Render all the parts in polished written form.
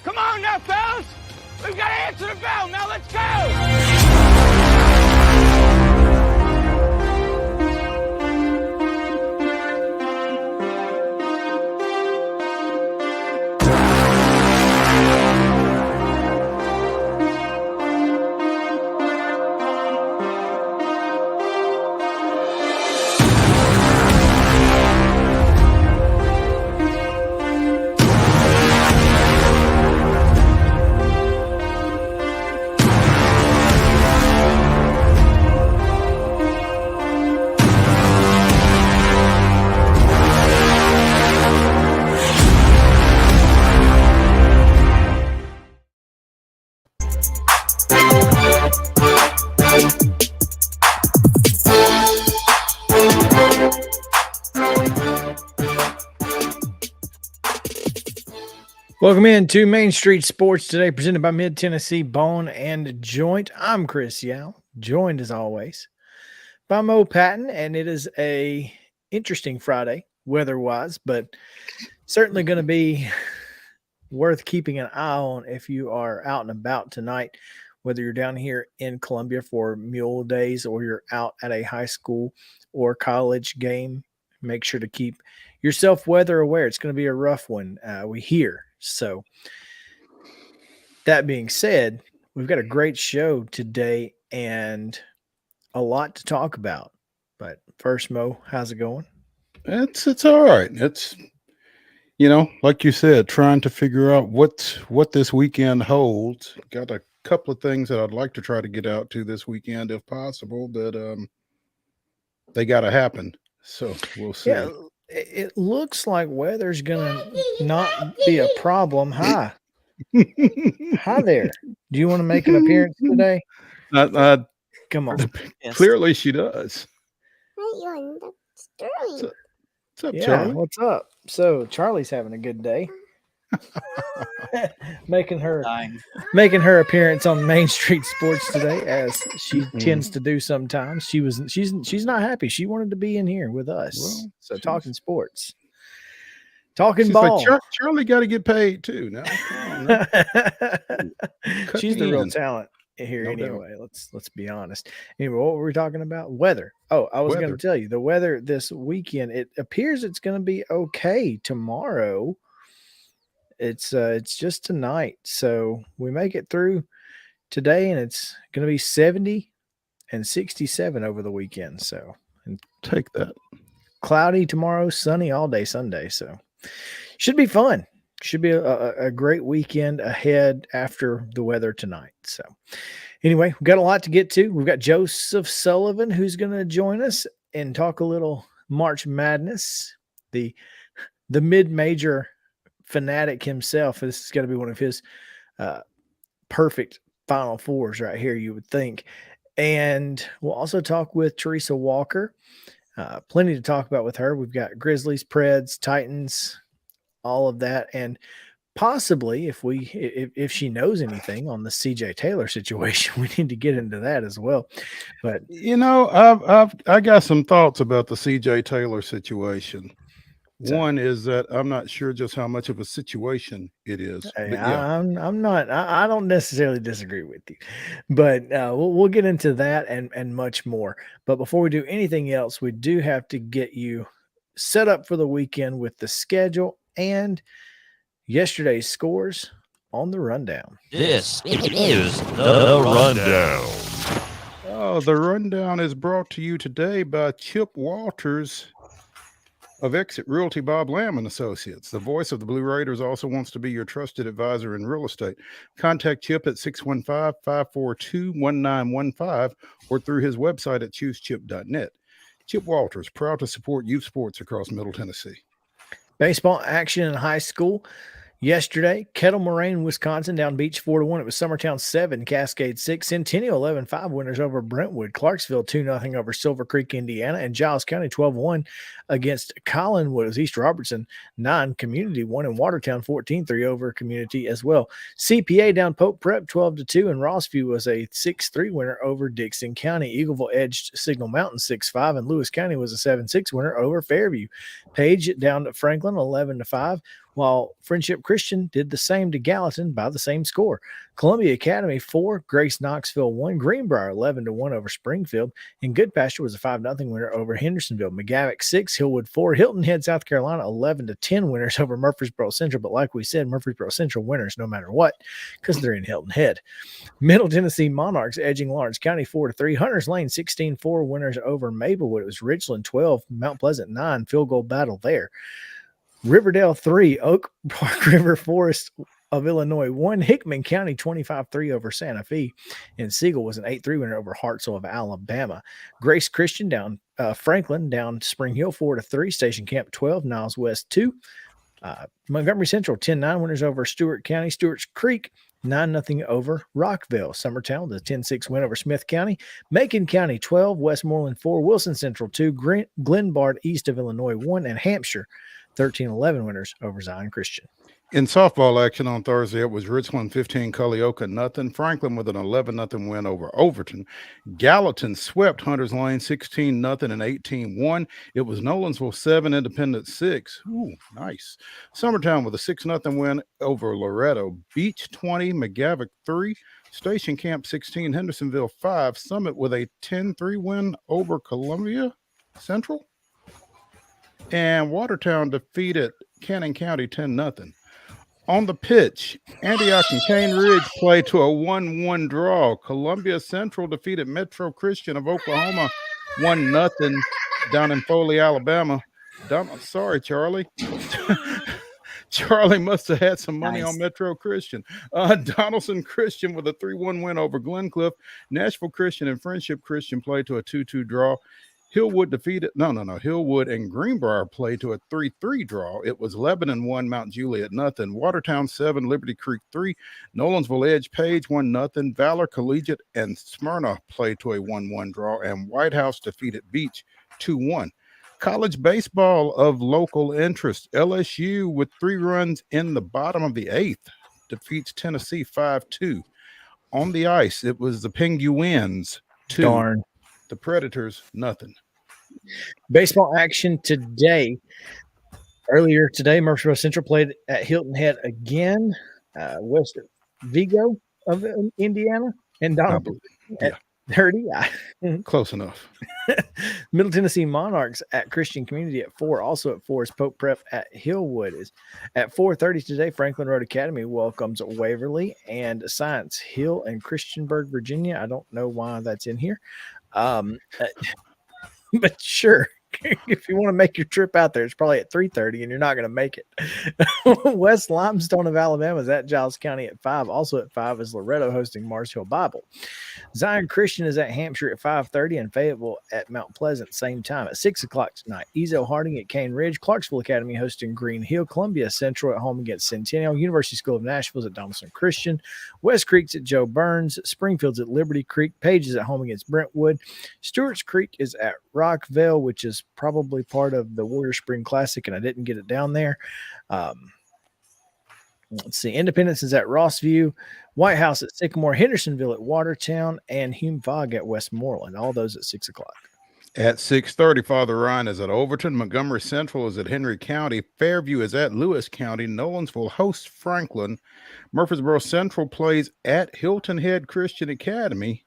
Come on now, fellas! We've got to answer the bell. Now let's go! Welcome in to Main Street Sports today, presented by Mid-Tennessee Bone and Joint. I'm Chris Yow, joined as always by Mo Patton, and it is a interesting Friday weather-wise, but certainly going to be worth keeping an eye on if you are out and about tonight, whether you're down here in Columbia for Mule Days or you're out at a high school or college game. Make sure to keep yourself weather aware. It's going to be a rough one, we hear. So that being said, we've got a great show today and a lot to talk about. But first, Mo, how's it going? It's all right. It's, like you said, trying to figure out what this weekend holds. Got a couple of things that I'd like to try to get out to this weekend if possible, but they got to happen. So we'll see. Yeah, it looks like weather's going to not be a problem. Hi. Hi there. Do you want to make an appearance today? Come on. Clearly she does. What's up, Yeah, Charlie? what's up? So Charlie's having a good day. making her appearance on Main Street Sports today, as she tends to do sometimes. She's not happy. She wanted to be in here with us. Well, so talking sports, talking she's ball. like, Charlie got to get paid too. Now, she's the real talent here. Anyway, let's be honest. Anyway, what were we talking about? Weather. Oh, I was going to tell you the weather this weekend. It appears it's going to be okay tomorrow. It's just tonight. So we make it through today, and it's going to be 70 and 67 over the weekend. So take that. Cloudy tomorrow, sunny all day Sunday. So should be fun. Should be a great weekend ahead after the weather tonight. So anyway, we've got a lot to get to. We've got Joseph Sullivan, who's going to join us and talk a little March Madness, the mid-major fanatic himself. This is going to be one of his perfect Final Fours right here, you would think. And we'll also talk with TERESA Walker. Plenty to talk about with her. We've got Grizzlies, Preds, Titans, all of that, and possibly if she knows anything on the CJ Taylor situation, we need to get into that as well. But I got some thoughts about the CJ Taylor situation. One is that I'm not sure just how much of a situation it is. Hey, I'm not. I don't necessarily disagree with you, but we'll get into that and much more. But before we do anything else, we do have to get you set up for the weekend with the schedule and yesterday's scores on the rundown. This is the rundown. Oh, the rundown is brought to you today by Chip Walters of Exit Realty, Bob Lamb and Associates. The voice of the Blue Raiders also wants to be your trusted advisor in real estate. Contact Chip at 615-542-1915 or through his website at choosechip.net. Chip Walters, proud to support youth sports across Middle Tennessee. Baseball action in high school. Yesterday, Kettle Moraine, Wisconsin, down Beach 4-1. It was Summertown 7, Cascade 6, Centennial 11-5 winners over Brentwood, Clarksville 2-0 over Silver Creek, Indiana, and Giles County 12-1 against Collinwood. It was East Robertson 9, Community 1, and Watertown 14-3 over Community as well. CPA down Pope Prep 12-2, and Rossview was a 6-3 winner over Dixon County. Eagleville edged Signal Mountain 6-5, and Lewis County was a 7-6 winner over Fairview. Page down to Franklin 11-5. While Friendship Christian did the same to Gallatin by the same score. Columbia Academy 4, Grace Knoxville 1, Greenbrier 11-1 over Springfield, and Goodpasture was a 5-0 winner over Hendersonville. McGavick 6, Hillwood 4, Hilton Head, South Carolina 11-10 winners over Murfreesboro Central. But like we said, Murfreesboro Central winners no matter what because they're in Hilton Head. Middle Tennessee Monarchs edging Lawrence County 4-3, Hunters Lane 16-4 winners over Maplewood. It was Richland 12, Mount Pleasant 9, field goal battle there. Riverdale 3, Oak Park River Forest of Illinois 1, Hickman County 25-3 over Santa Fe, and Siegel was an 8-3 winner over Hartselle of Alabama. Grace Christian down Franklin down Spring Hill 4-3, Station Camp 12, Niles West 2. Montgomery Central 10-9 winners over Stewart County. Stewart's Creek 9-0 over Rockville. Summertown the 10-6 win over Smith County. Macon County 12, Westmoreland 4, Wilson Central 2, Glenbard East of Illinois 1, and Hampshire 13-11 winners over Zion Christian. In softball action on Thursday, it was Richland 15, Culleoka 0. Franklin with an 11-0 win over Overton. Gallatin swept Hunters Lane 16-0 and 18-1. It was Nolensville 7, Independent 6. Ooh, nice. Summertown with a 6-0 win over Loretto. Beach 20, McGavick 3. Station Camp 16, Hendersonville 5. Summit with a 10-3 win over Columbia Central. And Watertown defeated Cannon County 10-0. On the pitch, Antioch and Cane Ridge played to a 1-1 draw. Columbia Central defeated Metro Christian of Oklahoma 1-0 down in Foley, Alabama. Sorry, Charlie. Charlie must have had some money on Metro Christian. Donaldson Christian with a 3-1 win over Glencliff. Nashville Christian and Friendship Christian played to a 2-2 draw. Hillwood Hillwood and Greenbrier played to a 3-3 draw. It was Lebanon 1, Mount Juliet 0. Watertown 7, Liberty Creek 3. Nolensville Edge Page 1-0. Valor Collegiate and Smyrna played to a 1-1 draw. And White House defeated Beach 2-1. College baseball of local interest. LSU with 3 runs in the bottom of the 8th defeats Tennessee 5-2. On the ice, it was the Penguins 2. Darn. The Predators, nothing. Baseball action today. Earlier today, Murfreesboro Central played at Hilton Head again. West Vigo of Indiana and Donald at 30. Close enough. Middle Tennessee Monarchs at Christian Community at 4. Also at 4 is Pope Prep at Hillwood. Is at 4:30 today. Franklin Road Academy welcomes Waverly and Science Hill and Christiansburg, Virginia. I don't know why that's in here. But sure, if you want to make your trip out there, it's probably at 3:30 and you're not going to make it. West Limestone of Alabama is at Giles County at 5. Also at 5 is Loretto hosting Mars Hill Bible. Zion Christian is at Hampshire at 5:30 and Fayetteville at Mount Pleasant same time at 6 o'clock tonight. Ezo Harding at Cane Ridge. Clarksville Academy hosting Green Hill. Columbia Central at home against Centennial. University School of Nashville is at Donaldson Christian. West Creek's at Joe Burns. Springfield's at Liberty Creek. Page is at home against Brentwood. Stewart's Creek is at Rockville, which is probably part of the Warrior Spring Classic, and I didn't get it down there. Let's see. Independence is at Rossview. White House at Sycamore. Hendersonville at Watertown. And Hume Fog at Westmoreland. All those at 6 o'clock. At 6:30, Father Ryan is at Overton. Montgomery Central is at Henry County. Fairview is at Lewis County. Nolensville hosts Franklin. Murfreesboro Central plays at Hilton Head Christian Academy.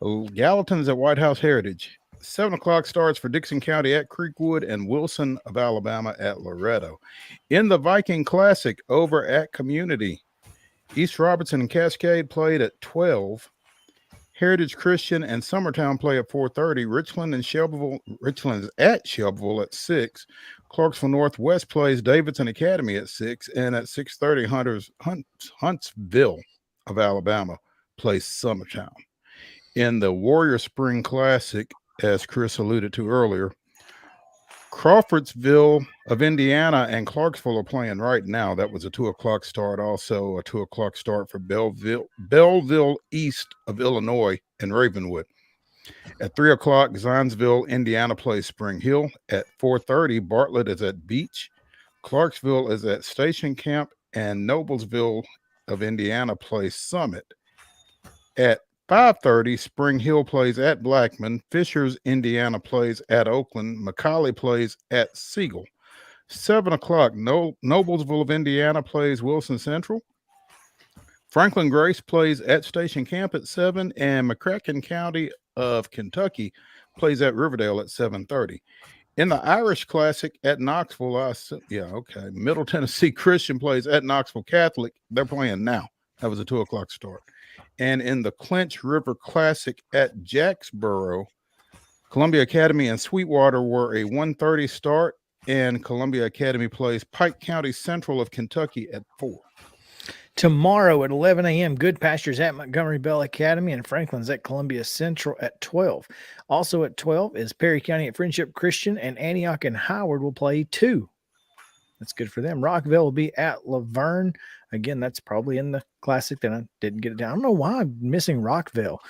Gallatin's at White House Heritage. 7 o'clock starts for Dixon County at Creekwood and Wilson of Alabama at Loretto. In the Viking Classic over at Community, East Robertson and Cascade played at 12. Heritage Christian and Summertown play at 4:30. Richland is at Shelbyville at 6. Clarksville Northwest plays Davidson Academy at 6. And at 6:30, Huntsville of Alabama plays Summertown. In the Warrior Spring Classic, as Chris alluded to earlier, Crawfordsville of Indiana and Clarksville are playing right now. That was a 2 o'clock start. Also a 2 o'clock start for Belleville East of Illinois and Ravenwood. At 3 o'clock, Zionsville, Indiana plays Spring Hill. At 4:30, Bartlett is at Beach. Clarksville is at Station Camp, and Noblesville of Indiana plays Summit. At 5:30, Spring Hill plays at Blackman. Fishers, Indiana plays at Oakland. McCallie plays at Siegel. 7 o'clock, Noblesville of Indiana plays Wilson Central. Franklin Grace plays at Station Camp at 7, and McCracken County of Kentucky plays at Riverdale at 7:30. In the Irish Classic at Knoxville, Middle Tennessee Christian plays at Knoxville Catholic. They're playing now. That was a 2 o'clock start. And in the Clinch River Classic at Jacksboro, Columbia Academy and Sweetwater were a 1:30 start, and Columbia Academy plays Pike County Central of Kentucky at 4. Tomorrow at 11 a.m., Good Pastures at Montgomery Bell Academy, and Franklin's at Columbia Central at 12. Also at 12 is Perry County at Friendship Christian, and Antioch and Howard will play 2. That's good for them. Rockville will be at Laverne. Again, that's probably in the Classic that I didn't get it down. I don't know why I'm missing Rockville.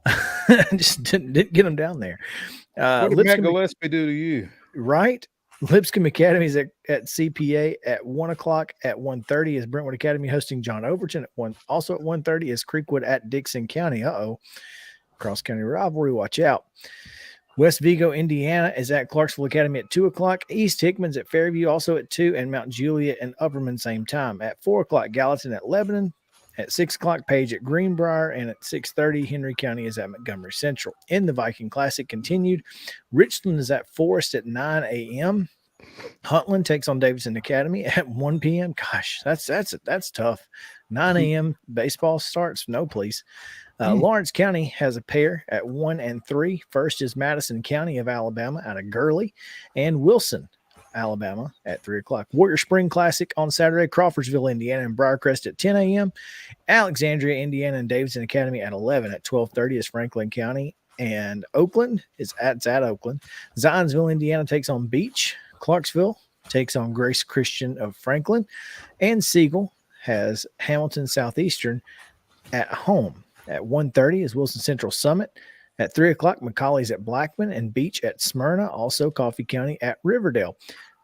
I just didn't get them down there. What did Matt Gillespie do to you? Right? Lipscomb Academy is at CPA at 1 o'clock. At 1:30 is Brentwood Academy hosting John Overton. Also at 1:30 is Creekwood at Dixon County. Cross County rivalry. Watch out. West Vigo, Indiana is at Clarksville Academy at 2 o'clock. East Hickman's at Fairview also at 2, and Mount Juliet and Upperman same time. At 4 o'clock, Gallatin at Lebanon. At 6 o'clock, Page at Greenbrier, and at 6:30, Henry County is at Montgomery Central. In the Viking Classic continued, Richland is at Forest at 9 a.m. Huntland takes on Davidson Academy at 1 p.m. Gosh, that's tough. 9 a.m. baseball starts. No, please. Lawrence County has a pair at 1 and 3. First is Madison County of Alabama out of Gurley, and Wilson, Alabama at 3 o'clock. Warrior Spring Classic on Saturday, Crawfordsville, Indiana, and Briarcrest at 10 a.m. Alexandria, Indiana, and Davidson Academy at 11. At 12:30 is Franklin County, and Oakland is at Oakland. Zionsville, Indiana takes on Beach. Clarksville takes on Grace Christian of Franklin, and Siegel has Hamilton Southeastern at home. At 1:30 is Wilson Central Summit. At 3 o'clock, McCauley's at Blackman, and Beach at Smyrna. Also, Coffee County at Riverdale.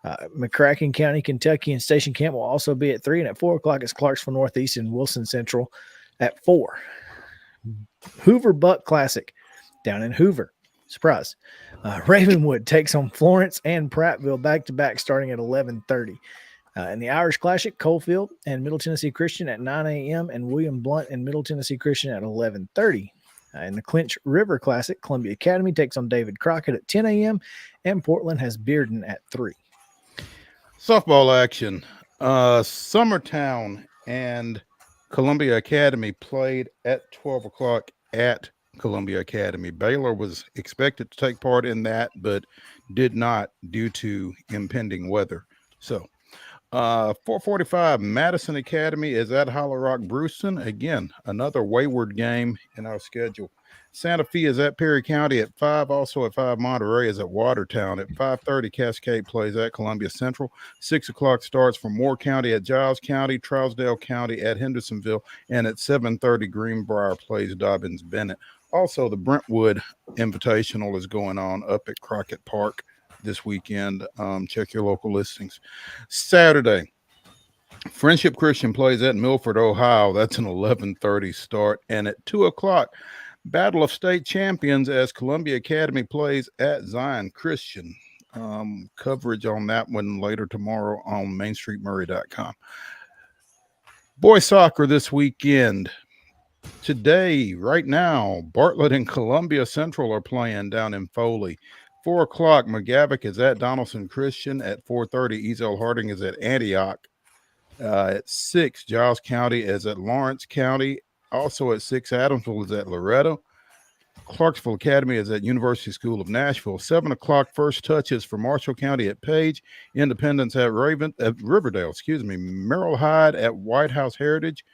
McCracken County, Kentucky, and Station Camp will also be at 3. And at 4 o'clock is Clarksville Northeast and Wilson Central at 4. Hoover Buck Classic down in Hoover. Surprise. Ravenwood takes on Florence and Prattville back-to-back starting at 11:30. In the Irish Classic, Coalfield and Middle Tennessee Christian at 9 a.m. and William Blunt and Middle Tennessee Christian at 11:30. In the Clinch River Classic, Columbia Academy takes on David Crockett at 10 a.m. and Portland has Bearden at 3. Softball action. Summertown and Columbia Academy played at 12 o'clock at Columbia Academy. Baylor was expected to take part in that, but did not due to impending weather. So 4:45, Madison Academy is at Hollow Rock Brewston. Again, another wayward game in our schedule. Santa Fe is at Perry County at 5. Also at 5, Monterey is at Watertown. At 5:30, Cascade plays at Columbia Central. 6 o'clock starts for Moore County at Giles County, Trousdale County at Hendersonville, and at 7:30, Greenbrier plays Dobbins Bennett. Also, the Brentwood Invitational is going on up at Crockett Park this weekend. Check your local listings. Saturday, Friendship Christian plays at Milford, Ohio. That's an 11:30 start. And at 2 o'clock, Battle of State Champions as Columbia Academy plays at Zion Christian. Coverage on that one later tomorrow on MainStreetMurray.com. Boys soccer this weekend. Today, right now, Bartlett and Columbia Central are playing down in Foley. 4 o'clock, McGavock is at Donaldson Christian. At 4:30, Ezel Harding is at Antioch. At 6, Giles County is at Lawrence County. Also at 6, Adamsville is at Loretto. Clarksville Academy is at University School of Nashville. 7 o'clock, first touches for Marshall County at Page. Independence at Riverdale, Merrill Hyde at White House Heritage.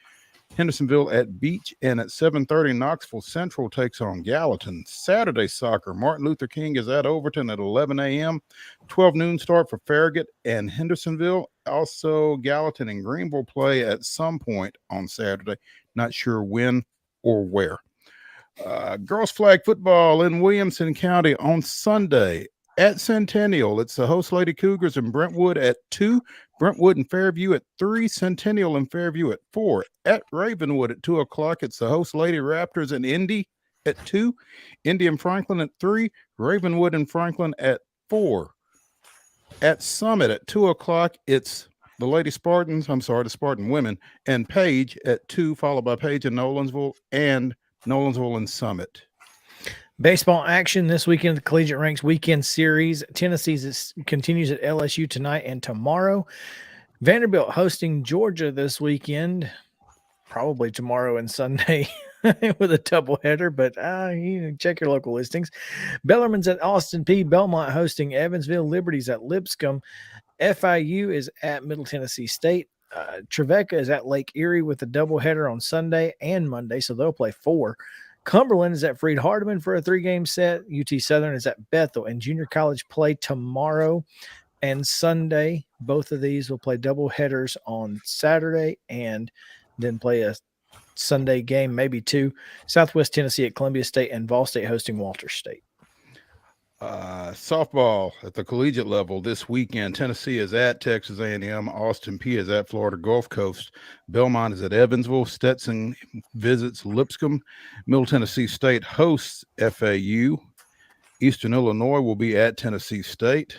Hendersonville at Beach, and at 7:30, Knoxville Central takes on Gallatin. Saturday soccer, Martin Luther King is at Overton at 11 a.m. 12 noon start for Farragut and Hendersonville. Also, Gallatin and Greenville play at some point on Saturday. Not sure when or where. Girls flag football in Williamson County on Sunday at Centennial. It's the host Lady Cougars in Brentwood at 2. Brentwood and Fairview at 3. Centennial and Fairview at 4. At Ravenwood at 2 o'clock, it's the host Lady Raptors in Indy at 2. Indy and Franklin at 3. Ravenwood and Franklin at 4. At Summit at 2 o'clock, it's the Spartan women and Page at 2, followed by Page and Nolensville and Summit. Baseball action this weekend, the Collegiate Ranks Weekend Series. Tennessee continues at LSU tonight and tomorrow. Vanderbilt hosting Georgia this weekend, probably tomorrow and Sunday with a doubleheader, but you can check your local listings. Bellarmine's at Austin P. Belmont hosting Evansville. Liberty's at Lipscomb. FIU is at Middle Tennessee State. Trevecca is at Lake Erie with a doubleheader on Sunday and Monday, so they'll play 4. Cumberland is at Freed Hardeman for a 3-game set. UT Southern is at Bethel, and junior college play tomorrow and Sunday. Both of these will play double headers on Saturday and then play a Sunday game, maybe 2. Southwest Tennessee at Columbia State and Vol State hosting Walters State. Softball at the collegiate level this weekend. Tennessee is at Texas A&M. Austin P is at Florida Gulf Coast. Belmont is at Evansville. Stetson visits Lipscomb. Middle Tennessee State hosts FAU. Eastern Illinois will be at Tennessee State.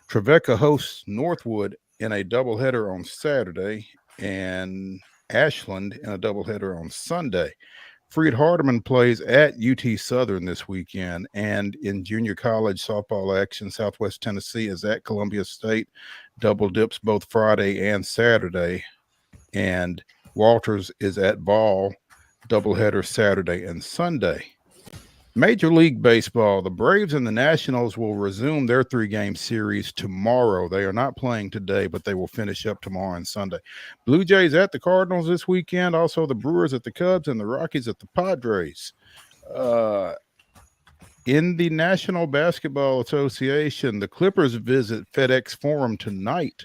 Trevecca hosts Northwood in a doubleheader on Saturday, and Ashland in a doubleheader on Sunday. Freed Hardeman plays at UT Southern this weekend, and in junior college softball action, Southwest Tennessee is at Columbia State. Double dips both Friday and Saturday, and Walters is at Ball. Doubleheader Saturday and Sunday. Major League Baseball, the Braves and the Nationals will resume their 3-game series tomorrow. They are not playing today, but they will finish up tomorrow and Sunday. Blue Jays at the Cardinals this weekend. Also, the Brewers at the Cubs and the Rockies at the Padres. In the National Basketball Association, the Clippers visit FedEx Forum tonight,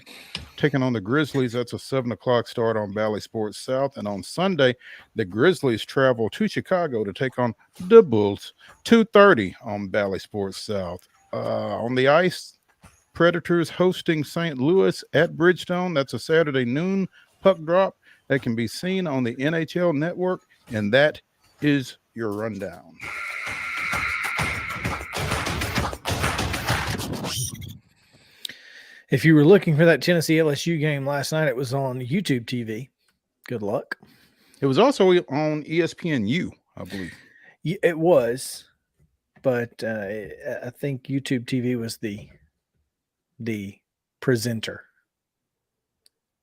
taking on the Grizzlies. That's a 7 o'clock start on Valley Sports South. And on Sunday, the Grizzlies travel to Chicago to take on the Bulls, 2:30 on Valley Sports South. On the ice, Predators hosting St. Louis at Bridgestone. That's a Saturday noon puck drop that can be seen on the NHL Network. And that is your rundown. If you were looking for that Tennessee LSU game last night, it was on YouTube TV. Good luck. It was also on ESPNU, I believe. It was, but I think YouTube TV was the presenter,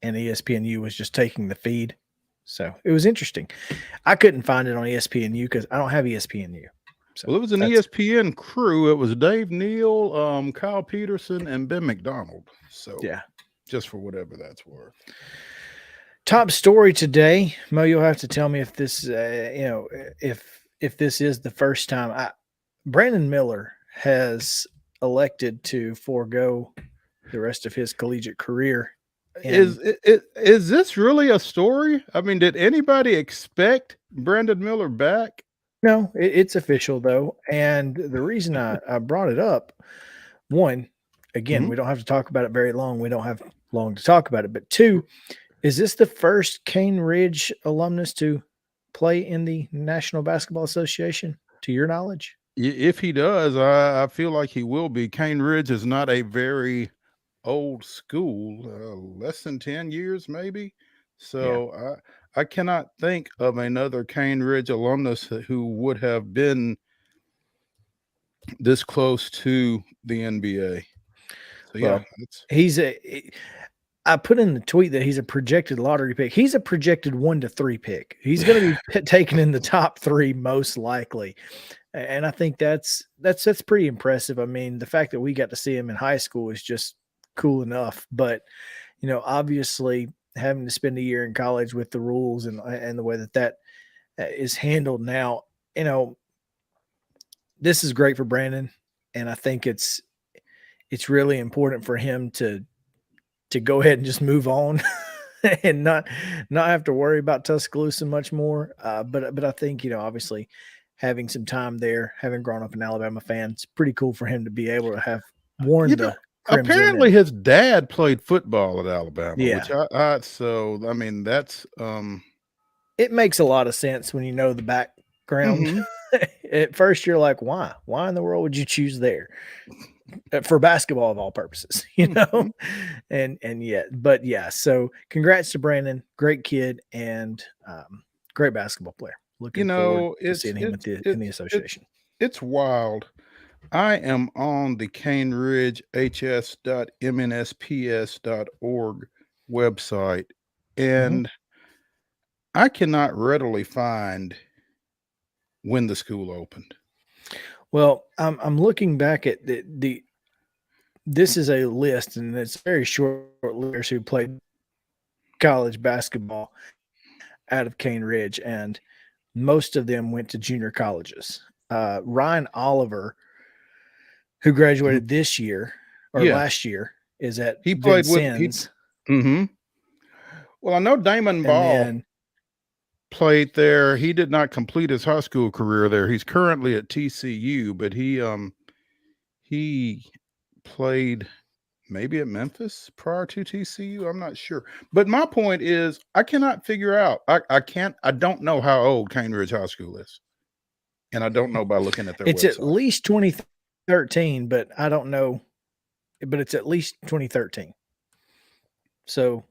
and ESPNU was just taking the feed. So it was interesting. I couldn't find it on ESPNU because I don't have ESPNU. So well, it was an ESPN crew. It was Dave Neal, Kyle Peterson, and Ben McDonald. So yeah, just for whatever that's worth. Top story today, Mo. You'll have to tell me if this, if this is the first time. Brandon Miller has elected to forego the rest of his collegiate career. Is this really a story? I mean, did anybody expect Brandon Miller back? No, it's official, though. And the reason I brought it up, one, again, we don't have to talk about it very long. We don't have long to talk about it. But 2, is this the first Cane Ridge alumnus to play in the National Basketball Association, to your knowledge? If he does, I feel like he will be. Cane Ridge is not a very old school, less than 10 years, maybe. So yeah. I cannot think of another Cane Ridge alumnus who would have been this close to the NBA. So yeah, I put in the tweet that he's a projected lottery pick. He's a projected 1 to 3 pick. He's going to be taken in the top 3 most likely. And I think that's pretty impressive. I mean, the fact that we got to see him in high school is just cool enough. But, obviously having to spend a year in college with the rules and the way that is handled now, this is great for Brandon. And I think it's really important for him to go ahead and just move on and not have to worry about Tuscaloosa much more. But I think, obviously having some time there, having grown up an Alabama fan, it's pretty cool for him to be able to have worn the crimson. Apparently his dad played football at Alabama. Yeah. Which that's it makes a lot of sense when you know the background. Mm-hmm. At first you're like, why in the world would you choose there for basketball of all purposes, Mm-hmm. So congrats to Brandon, great kid and great basketball player. Looking forward to seeing him in the association. It's wild. I am on the Cane Ridge hs.mnsps.org website, and I cannot readily find when the school opened. Well, I'm looking back at this is a list, and it's very short list who played college basketball out of Cane Ridge, and most of them went to junior colleges. Ryan Oliver, who graduated this year or last year, is at he played Vincennes. Well, I know Damon Ball played there. He did not complete his high school career there. He's currently at TCU, but he played maybe at Memphis prior to TCU. I'm not sure. But my point is, I cannot figure out. I don't know how old Cane Ridge High School is. And I don't know by looking at their It's website. at least 2013, but I don't know. But it's at least 2013. So,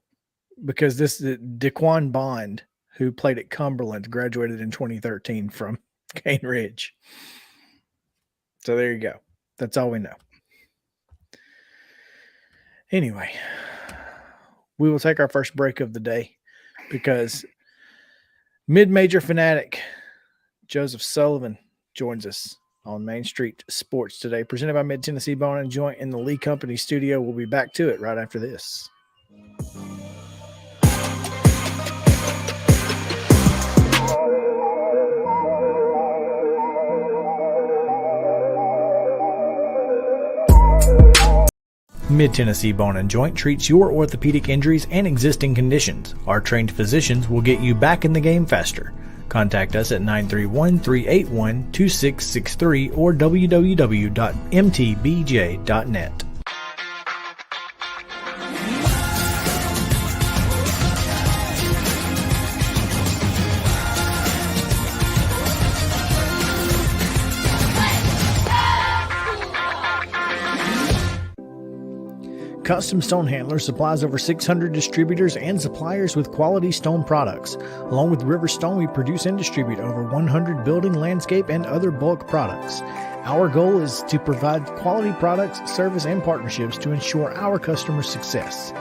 because this Daquan Bond, who played at Cumberland, graduated in 2013 from Cane Ridge. So there you go. That's all we know. Anyway, we will take our first break of the day because mid-major fanatic Joseph Sullivan joins us on Main Street Sports today, presented by Mid-Tennessee Bone and Joint in the Lee Company studio. We'll be back to it right after this. Mid-Tennessee Bone and Joint treats your orthopedic injuries and existing conditions. Our trained physicians will get you back in the game faster. Contact us at 931-381-2663 or www.mtbj.net. Custom Stone Handler supplies over 600 distributors and suppliers with quality stone products. Along with River Stone, we produce and distribute over 100 building, landscape, and other bulk products. Our goal is to provide quality products, service, and partnerships to ensure our customers' success.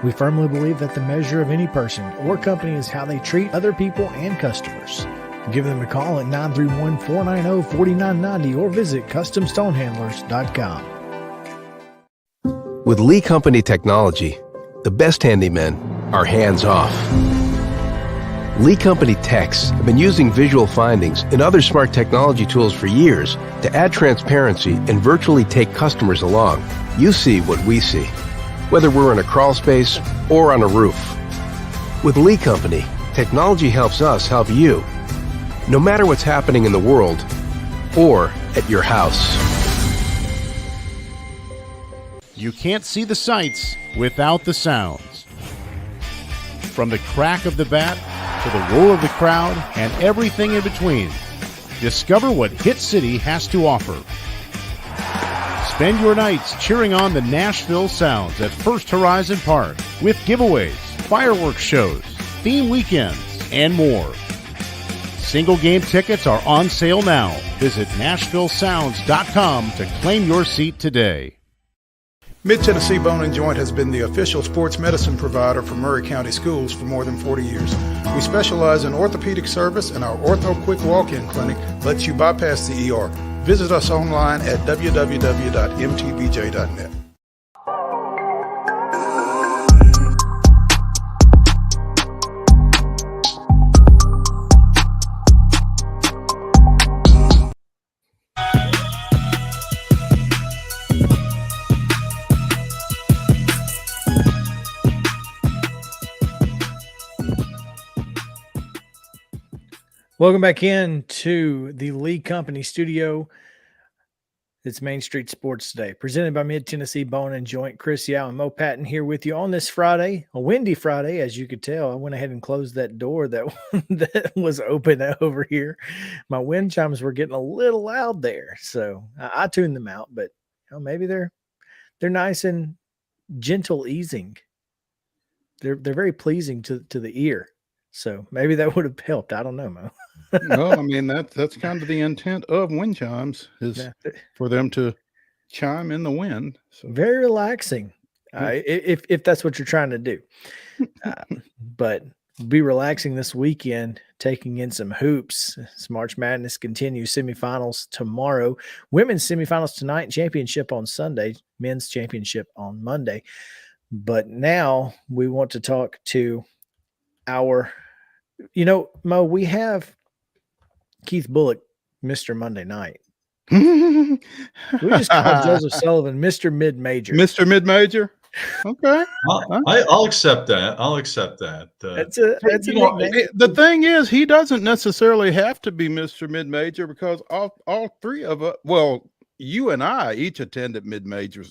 We firmly believe that the measure of any person or company is how they treat other people and customers. Give them a call at 931-490-4990 or visit CustomStonehandlers.com. With Lee Company technology, the best handymen are hands-off. Lee Company techs have been using visual findings and other smart technology tools for years to add transparency and virtually take customers along. You see what we see, whether we're in a crawl space or on a roof. With Lee Company, technology helps us help you, no matter what's happening in the world or at your house. You can't see the sights without the sounds. From the crack of the bat to the roar of the crowd and everything in between, discover what Hit City has to offer. Spend your nights cheering on the Nashville Sounds at First Horizon Park with giveaways, fireworks shows, theme weekends, and more. Single game tickets are on sale now. Visit NashvilleSounds.com to claim your seat today. Mid-Tennessee Bone and Joint has been the official sports medicine provider for Murray County Schools for more than 40 years. We specialize in orthopedic service, and our Ortho Quick Walk-In Clinic lets you bypass the ER. Visit us online at www.mtbj.net. Welcome back in to the Lee Company studio. It's Main Street Sports Today, presented by Mid-Tennessee Bone and Joint. Chris Yow and Mo Patton here with you on this Friday, a windy Friday, as you could tell. I went ahead and closed that door that, that was open over here. My wind chimes were getting a little loud there, so I tuned them out. But maybe they're nice and gentle easing. They're very pleasing to the ear. So maybe that would have helped. I don't know, Mo. Well, I mean, that's kind of the intent of wind chimes, is for them to chime in the wind. So very relaxing, if that's what you're trying to do. But be relaxing this weekend, taking in some hoops. March Madness continues. Semifinals tomorrow, women's semifinals tonight, championship on Sunday, men's championship on Monday. But now we want to talk to our, Mo, we have Keith Bullock, Mr. Monday Night. We just called Joseph Sullivan Mr. Mid-Major. Mr. Mid-Major? Okay. I'll accept that. I'll accept that. That's a nickname. The thing is, he doesn't necessarily have to be Mr. Mid-Major, because all three of us, well, you and I each attended mid-major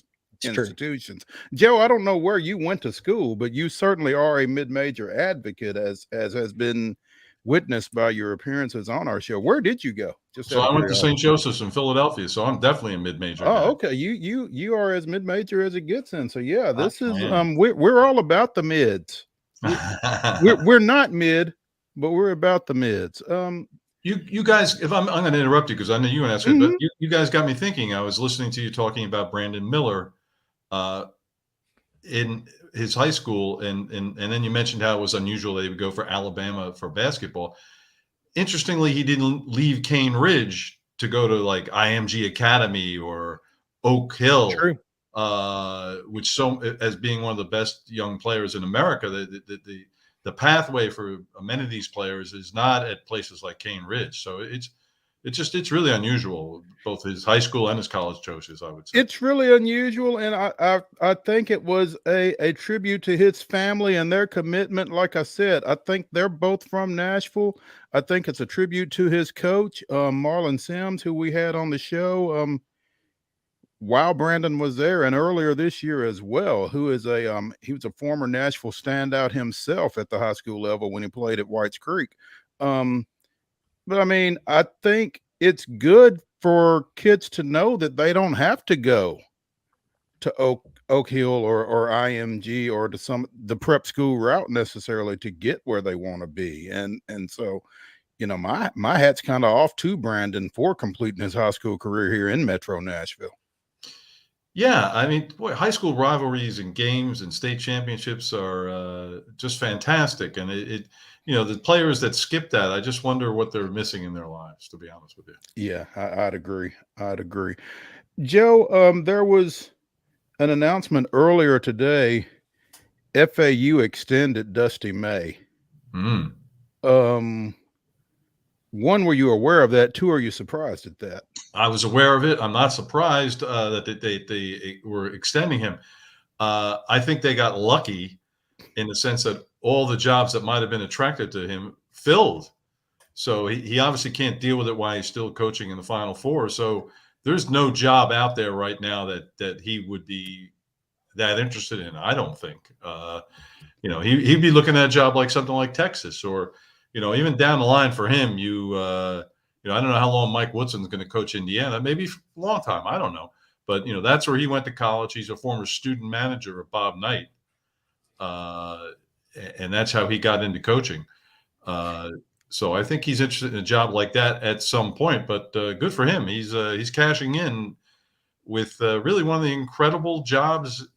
institutions. True. Joe, I don't know where you went to school, but you certainly are a mid-major advocate, as has been witnessed by your appearances on our show. Where did you go? So I went to St. Joseph's in Philadelphia, so I'm definitely a mid-major. Oh, okay. You are as mid-major as it gets in. So yeah, this is we're all about the mids. we're not mid, but we're about the mids. You guys, if I'm going to interrupt you because I know you want to ask it, but you guys got me thinking. I was listening to you talking about Brandon Miller in his high school, and then you mentioned how it was unusual they would go for Alabama for basketball. Interestingly, he didn't leave Cane Ridge to go to like IMG Academy or Oak Hill. True. Which as being one of the best young players in America, the pathway for many of these players is not at places like Cane Ridge. So it's really unusual, both his high school and his college choices, I would say. It's really unusual, and I think it was a tribute to his family and their commitment. Like I said, I think they're both from Nashville. I think it's a tribute to his coach, Marlon Sims, who we had on the show while Brandon was there, and earlier this year as well, who is he was a former Nashville standout himself at the high school level when he played at Whites Creek. But I mean, I think it's good for kids to know that they don't have to go to Oak Hill or IMG or to the prep school route necessarily to get where they want to be. And so, my hat's kind of off to Brandon for completing his high school career here in Metro Nashville. Yeah, I mean, boy, high school rivalries and games and state championships are just fantastic. And the players that skip that, I just wonder what they're missing in their lives, to be honest with you. Yeah, I'd agree. Joe, there was an announcement earlier today. FAU extended Dusty May. One, were you aware of that? Two, are you surprised at that? I was aware of it. I'm not surprised that they were extending him. I think they got lucky in the sense that all the jobs that might have been attracted to him filled. So he obviously can't deal with it while he's still coaching in the Final Four. So there's no job out there right now that he would be that interested in, I don't think. He'd be looking at a job like something like Texas or, even down the line for him, I don't know how long Mike Woodson's going to coach Indiana, maybe for a long time. I don't know. But, that's where he went to college. He's a former student manager of Bob Knight. And that's how he got into coaching. So I think he's interested in a job like that at some point, but good for him. He's cashing in with really one of the incredible jobs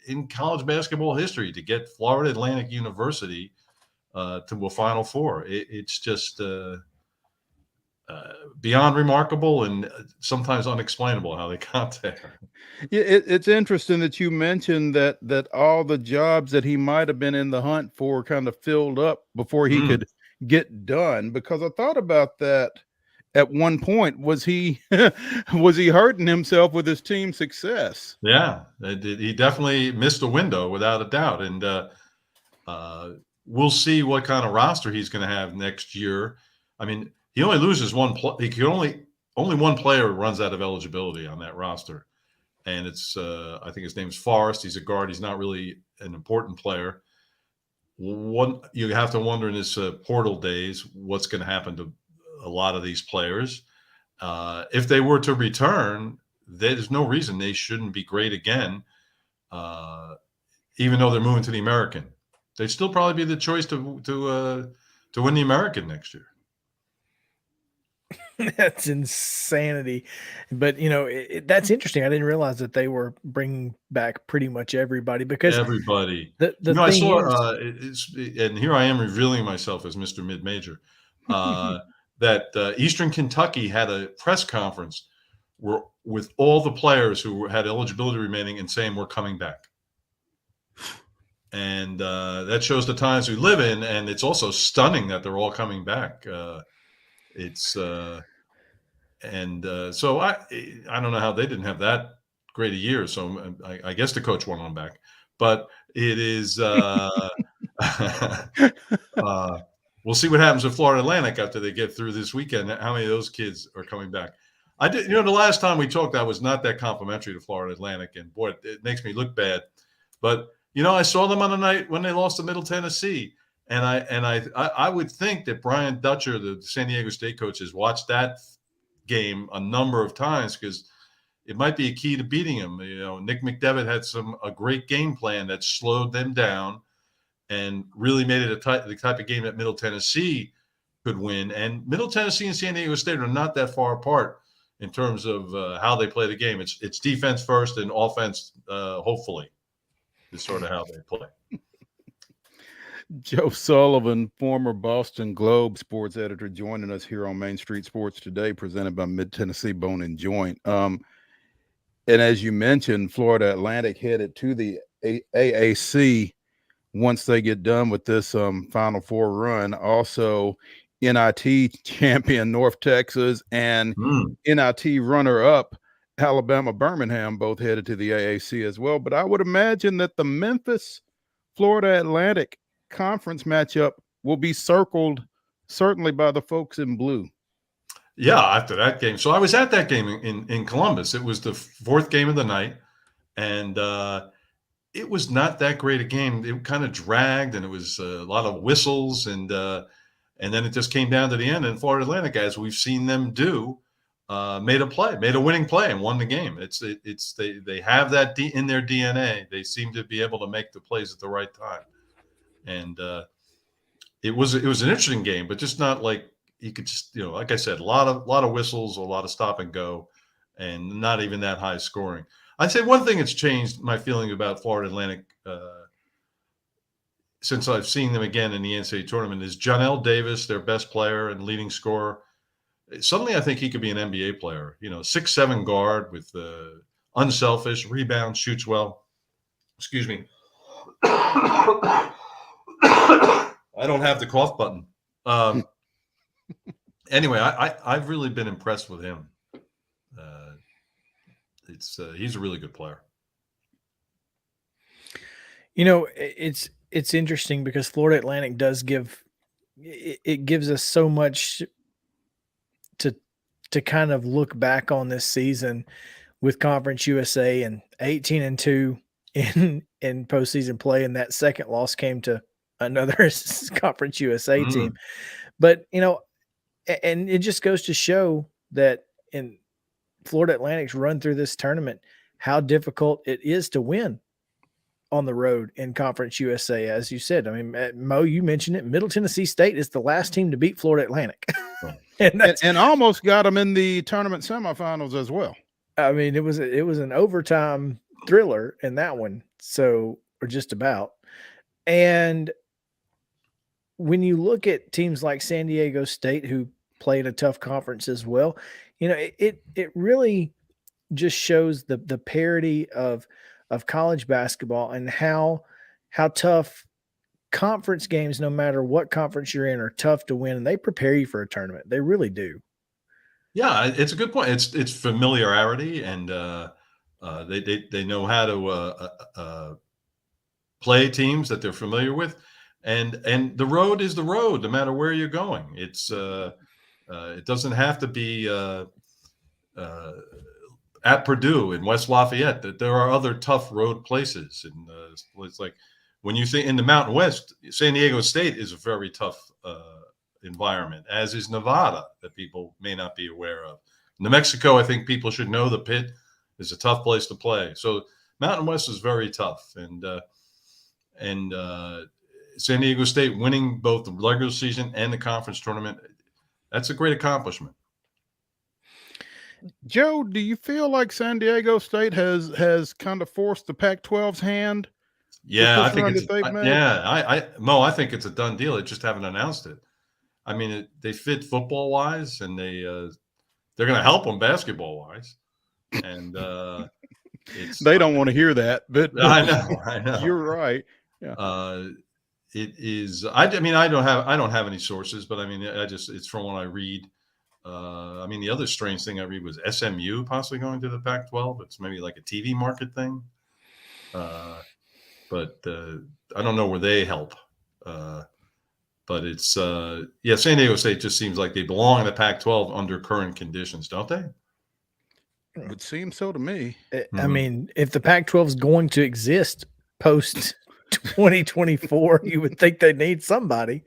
in college basketball history to get Florida Atlantic University to a Final Four. It's just beyond remarkable and sometimes unexplainable how they got there. Yeah, it's interesting that you mentioned that all the jobs that he might have been in the hunt for kind of filled up before he could get done, because I thought about that at one point. Was he was he hurting himself with his team success? Yeah, he definitely missed a window without a doubt. And we'll see what kind of roster he's going to have next year. I mean, he only loses one. He can only one player runs out of eligibility on that roster, and it's I think his name's Forrest. He's a guard. He's not really an important player. One, you have to wonder in this portal days what's going to happen to a lot of these players. If they were to return, there's no reason they shouldn't be great again. Even though they're moving to the American, they'd still probably be the choice to win the American next year. That's insanity. But, you know, that's interesting. I didn't realize that they were bringing back pretty much everybody, because everybody. The I thing saw, is, and here I am revealing myself as Mr. Mid-Major, that Eastern Kentucky had a press conference with all the players who had eligibility remaining and saying we're coming back. And that shows the times we live in, and it's also stunning that they're all coming back. So I don't know how they didn't have that great a year. So I guess the coach won on back, but it is. We'll see what happens with Florida Atlantic after they get through this weekend. How many of those kids are coming back? I did. You know, the last time we talked, I was not that complimentary to Florida Atlantic, and boy, it makes me look bad. But you know, I saw them on the night when they lost to Middle Tennessee. And I would think that Brian Dutcher, the San Diego State coach, has watched that game a number of times, because it might be a key to beating him. You know, Nick McDevitt had a great game plan that slowed them down and really made it the type of game that Middle Tennessee could win. And Middle Tennessee and San Diego State are not that far apart in terms of how they play the game. It's defense first and offense, hopefully, is sort of how they play. Joe Sullivan, former Boston Globe sports editor, joining us here on Main Street Sports Today, presented by Mid-Tennessee Bone and Joint. And as you mentioned, Florida Atlantic headed to the AAC once they get done with this Final Four run. Also, NIT champion North Texas and NIT runner-up Alabama Birmingham both headed to the AAC as well. But I would imagine that the Memphis Florida Atlantic conference matchup will be circled certainly by the folks in blue. Yeah, after that game. So I was at that game in Columbus. It was the fourth game of the night, and it was not that great a game. It kind of dragged, and it was a lot of whistles, and then it just came down to the end. And Florida Atlantic, as we've seen them do, made a winning play, and won the game. They have that in their DNA. They seem to be able to make the plays at the right time. And it was an interesting game, but just not like you could just, you know, like I said, a lot of whistles, a lot of stop and go, and not even that high scoring. I'd say one thing that's changed my feeling about Florida Atlantic since I've seen them again in the NCAA tournament is Jonell Davis, their best player and leading scorer. Suddenly, I think he could be an NBA player. You know, 6'7" guard with unselfish, rebounds, shoots well. Excuse me. I don't have the cough button. Anyway, I've really been impressed with him. He's a really good player. You know, it's interesting because Florida Atlantic does gives us so much to kind of look back on this season with Conference USA, and 18-2 in postseason play, and that second loss came to another Conference USA team. But, you know, and it just goes to show that in Florida Atlantic's run through this tournament, how difficult it is to win on the road in Conference USA. As you said, I mean, Mo, you mentioned it. Middle Tennessee State is the last team to beat Florida Atlantic. and almost got them in the tournament semifinals as well. I mean, it was an overtime thriller in that one. So, or just about. And when you look at teams like San Diego State, who played a tough conference as well, it really just shows the parity of college basketball and how tough conference games, no matter what conference you're in, are tough to win, and they prepare you for a tournament. They really do. Yeah, it's a good point. It's familiarity, and they know how to play teams that they're familiar with, and the road is the road, no matter where you're going. It doesn't have to be at Purdue in West Lafayette. That there are other tough road places, and it's like when you think in the Mountain West, San Diego State is a very tough environment, as is Nevada, that people may not be aware of. New Mexico, I think people should know the Pit is a tough place to play. So Mountain West is very tough, and San Diego State winning both the regular season and the conference tournament, that's a great accomplishment. Joe, do you feel like San Diego State has kind of forced the Pac-12's hand? Yeah, I think Mo, I think it's a done deal. They just haven't announced it. I mean, they fit football wise, and they're going to help them basketball wise, and they don't want to hear that, but I know. You're right. Yeah. It is. I mean, I don't have any sources, but I mean, it's from what I read. I mean, the other strange thing I read was SMU possibly going to the Pac-12. It's maybe like a TV market thing, but I don't know where they help. But it's San Diego State just seems like they belong in the Pac-12 under current conditions, don't they? It would seem so to me. I mean, if the Pac-12 is going to exist post 2024, you would think they need somebody.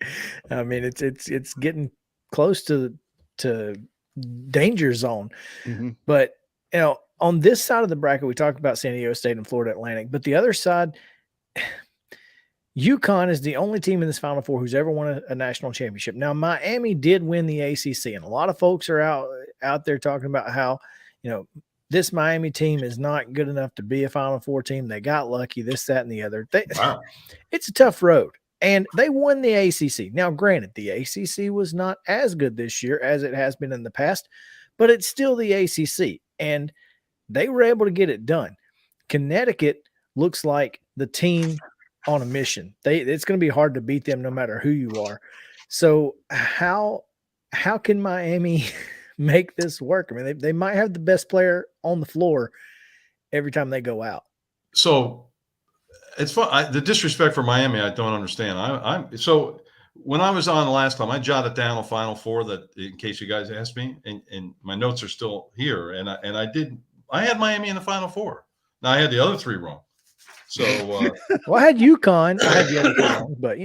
I mean, it's getting close to danger zone. Mm-hmm. But on this side of the bracket, we talk about San Diego State and Florida Atlantic, but the other side, UConn is the only team in this Final Four who's ever won a national championship. Now, Miami did win the ACC, and a lot of folks are out there talking about how, this Miami team is not good enough to be a Final Four team. They got lucky, this, that, and the other. Wow. It's a tough road, and they won the ACC. Now, granted, the ACC was not as good this year as it has been in the past, but it's still the ACC, and they were able to get it done. Connecticut looks like the team on a mission. It's going to be hard to beat them no matter who you are. So how can Miami make this work? I mean, they might have the best player on the floor every time they go out. So it's fun. The disrespect for Miami, I don't understand. So when I was on last time, I jotted down a Final Four that, in case you guys asked me, and my notes are still here. And I had Miami in the Final Four. Now I had the other three wrong. So, well, I had UConn. I had the other wrong, but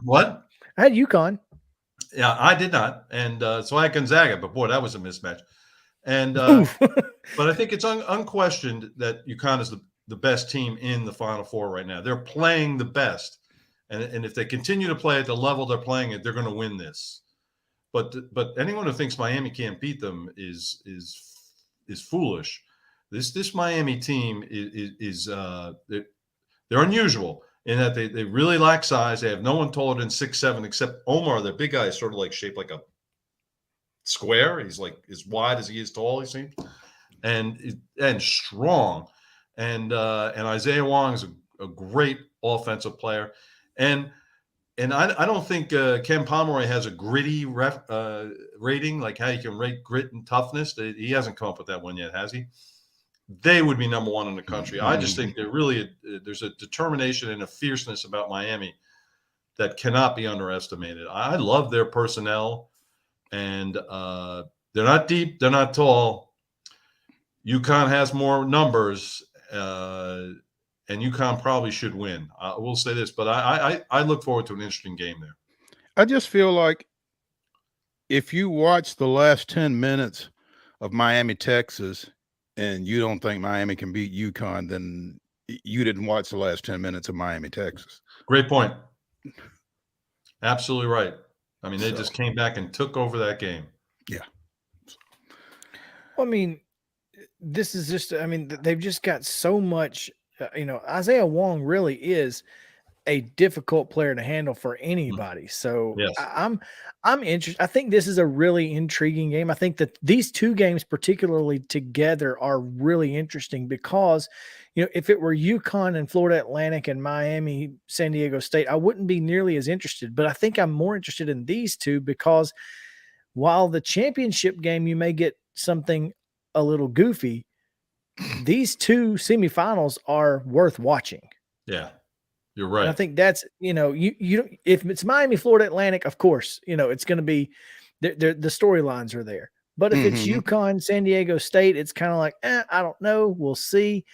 what? I had UConn. Yeah, I did not, and so I had Gonzaga. But boy, that was a mismatch. And but I think it's unquestioned that UConn is the best team in the Final Four right now. They're playing the best, and if they continue to play at the level they're playing at, they're going to win this. But anyone who thinks Miami can't beat them is foolish. This Miami team is they're unusual in that they really lack size. They have no one taller than 6'7", except Omar. The big guy is sort of like shaped like a square. He's like as wide as he is tall, he seems, and strong. And Isaiah Wong is a great offensive player. And I don't think Ken Pomeroy has a gritty rating, like how you can rate grit and toughness. He hasn't come up with that one yet, has he? They would be number one in the country. I just think there's a determination and a fierceness about Miami that cannot be underestimated. I love their personnel, and they're not deep, they're not tall. UConn has more numbers, and UConn probably should win. I will say this, but I look forward to an interesting game there. I just feel like if you watch the last 10 minutes of Miami, Texas, and you don't think Miami can beat UConn, then you didn't watch the last 10 minutes of Miami, Texas. Great point. Absolutely right. I mean, they just came back and took over that game. Yeah. I mean, this is just, I mean, they've just got so much, Isaiah Wong really is a difficult player to handle for anybody. So Yes. I'm interested. I think this is a really intriguing game. I think that these two games particularly together are really interesting because, if it were UConn and Florida Atlantic and Miami, San Diego State, I wouldn't be nearly as interested, but I think I'm more interested in these two because while the championship game, you may get something a little goofy, these two semifinals are worth watching. Yeah, you're And right. I think that's, you if it's Miami, Florida Atlantic, of course, it's going to be the storylines are there. But if it's Mhm. UConn, San Diego State, it's kind of like, I don't know. We'll see.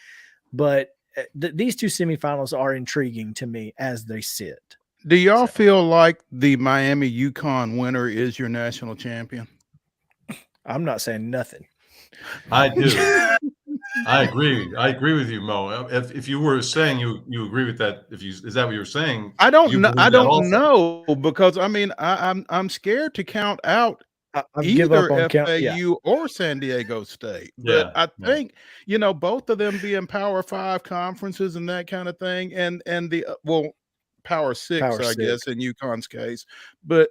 But these two semifinals are intriguing to me as they sit. Do y'all feel like the Miami UConn winner is your national champion? I'm not saying nothing. I do. I agree. I agree with you, Mo. If you were saying you agree with that, is that what you're saying? I don't You know. believe I that don't also. know because I mean I'm scared to count out I've give up either on count. Yeah. FAU or San Diego State. Yeah, But I yeah. think both of them being Power 5 conferences and that kind of thing, and the Power 6, Power I 6. guess, in UConn's case. But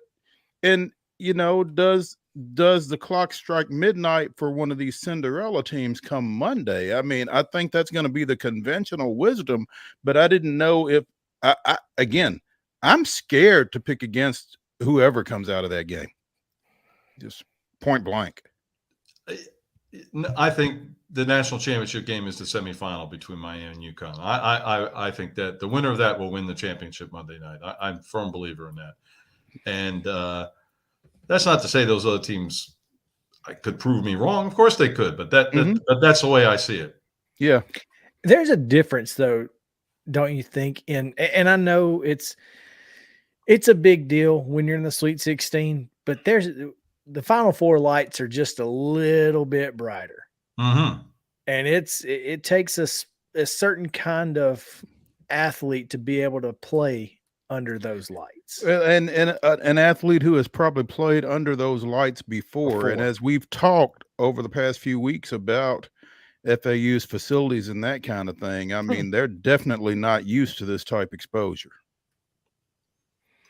does the clock strike midnight for one of these Cinderella teams come Monday? I mean, I think that's going to be the conventional wisdom, but I didn't know if again, I'm scared to pick against whoever comes out of that game. Just point blank. I think the national championship game is the semifinal between Miami and UConn. I think that the winner of that will win the championship Monday night. I'm a firm believer in that. And that's not to say those other teams could prove me wrong. Of course they could, but that's the way I see it. Yeah. There's a difference, though, don't you think? And I know it's a big deal when you're in the Sweet 16, but the Final Four lights are just a little bit brighter, Mm-hmm. and it takes a certain kind of athlete to be able to play under those lights. And an athlete who has probably played under those lights before. And as we've talked over the past few weeks about FAU's facilities and that kind of thing, I mean, they're definitely not used to this type exposure.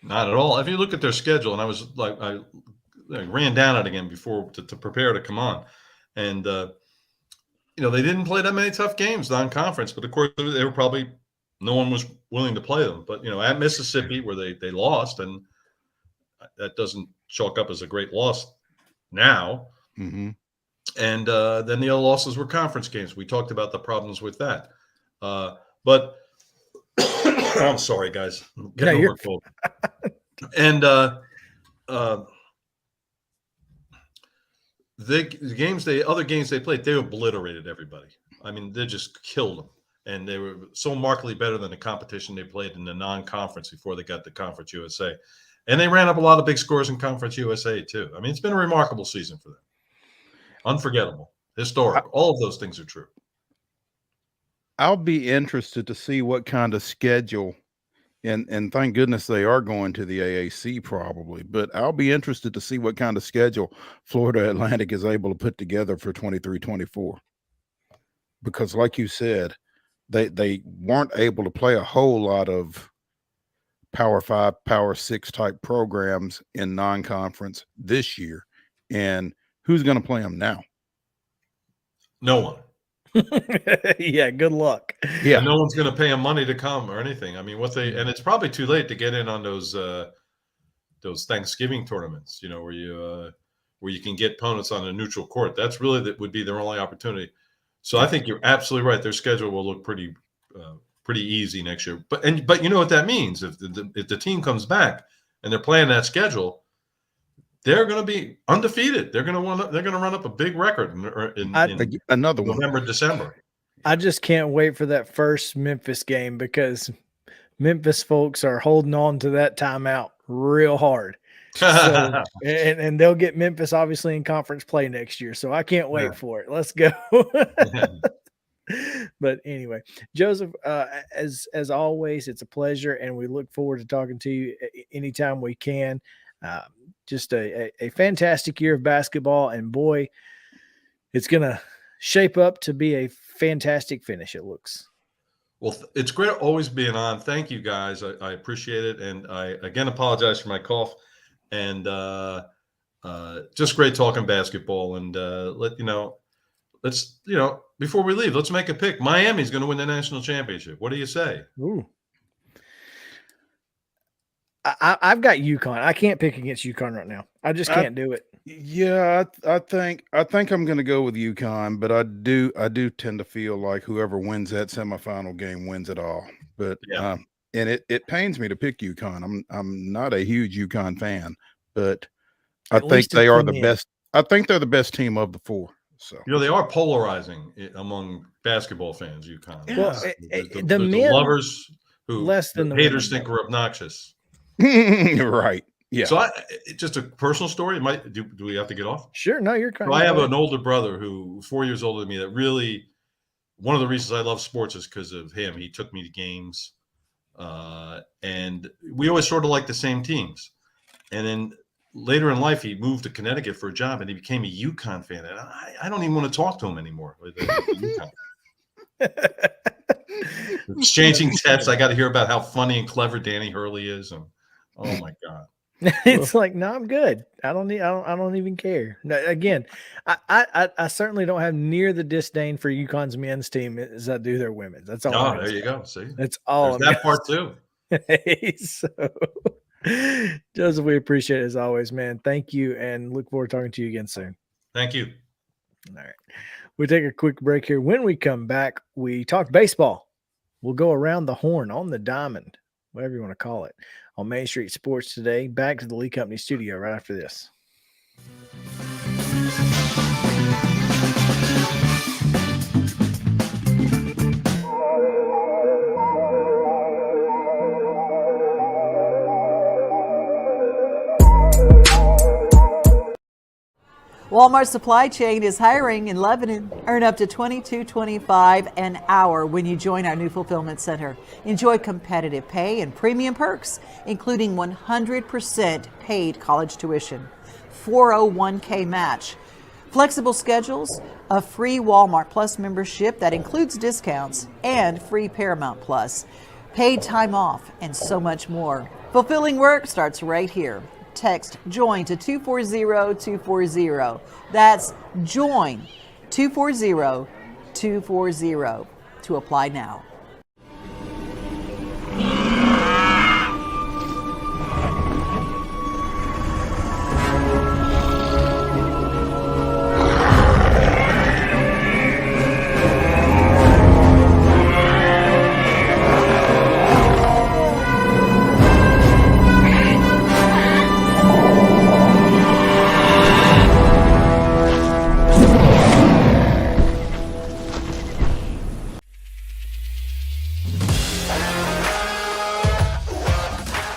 Not at all. If you look at their schedule, and I was like, I ran down it again before to prepare to come on, and they didn't play that many tough games non-conference, but of course they were probably no one was willing to play them. But at Mississippi where they lost, and that doesn't chalk up as a great loss now. Mm-hmm. And then the other losses were conference games. We talked about the problems with that. But I'm sorry, guys. I'm getting over a cold. And the other games they played, they obliterated everybody. I mean, they just killed them. And they were so markedly better than the competition they played in the non-conference before they got to Conference USA. And they ran up a lot of big scores in Conference USA, too. I mean, it's been a remarkable season for them. Unforgettable, historic. All of those things are true. I'll be interested to see what kind of schedule, and thank goodness they are going to the AAC probably, but I'll be interested to see what kind of schedule Florida Atlantic is able to put together for 23-24. Because like you said, they weren't able to play a whole lot of Power 5, Power 6 type programs in non-conference this year. And who's going to play them now? No one. Yeah, good luck. Yeah, and no one's going to pay them money to come or anything. I mean, and it's probably too late to get in on those Thanksgiving tournaments. Where you can get opponents on a neutral court. That's really that would be their only opportunity. So I think you're absolutely right. Their schedule will look pretty easy next year. But you know what that means? If the team comes back and they're playing that schedule, they're going to be undefeated. They're going to run up a big record in another one. November, December. I just can't wait for that first Memphis game because Memphis folks are holding on to that timeout real hard. So, and they'll get Memphis obviously in conference play next year. So I can't wait for it. Let's go. But anyway, Joseph, as always, it's a pleasure, and we look forward to talking to you anytime we can. Just a fantastic year of basketball, and boy, it's gonna shape up to be a fantastic finish, it looks. Well, it's great always being on. Thank you, guys. I appreciate it. And I, again, apologize for my cough. And just great talking basketball. And let's, before we leave, let's make a pick. Miami's going to win the national championship. What do you say? Ooh. I've got UConn. I can't pick against UConn right now. I just can't do it. Yeah, I think I'm going to go with UConn, but I do tend to feel like whoever wins that semifinal game wins it all. But Yeah. And it pains me to pick UConn. I'm not a huge UConn fan, but I think they are the best. I think they're the best team of the four. So they are polarizing among basketball fans. UConn. Well, the the men lovers who less than the haters women, think we're obnoxious. right. Yeah. So just a personal story. Do we have to get off? Sure. No, you're kind So I have an older brother who 4 years older than me that really, one of the reasons I love sports is because of him. He took me to games and we always sort of liked the same teams. And then later in life, he moved to Connecticut for a job and he became a UConn fan. And I don't even want to talk to him anymore. With exchanging texts. I got to hear about how funny and clever Danny Hurley is. And oh my God. It's like, no, I'm good. I don't even care. No, again, I certainly don't have near the disdain for UConn's men's team as I do their women's. That's all. Oh, there you go. See, that's all. There's that part too. So, Joseph, we appreciate it as always, man. Thank you, and look forward to talking to you again soon. Thank you. All right, we take a quick break here. When we come back, we talk baseball. We'll go around the horn, on the diamond, whatever you want to call it, on Main Street Sports today. Back to the Lee Company studio right after this. Walmart Supply Chain is hiring in Lebanon. Earn up to $22.25 an hour when you join our new fulfillment center. Enjoy competitive pay and premium perks, including 100% paid college tuition, 401k match, flexible schedules, a free Walmart Plus membership that includes discounts, and free Paramount Plus, paid time off, and so much more. Fulfilling work starts right here. Text JOIN to 240-240. That's JOIN 240-240 to apply now.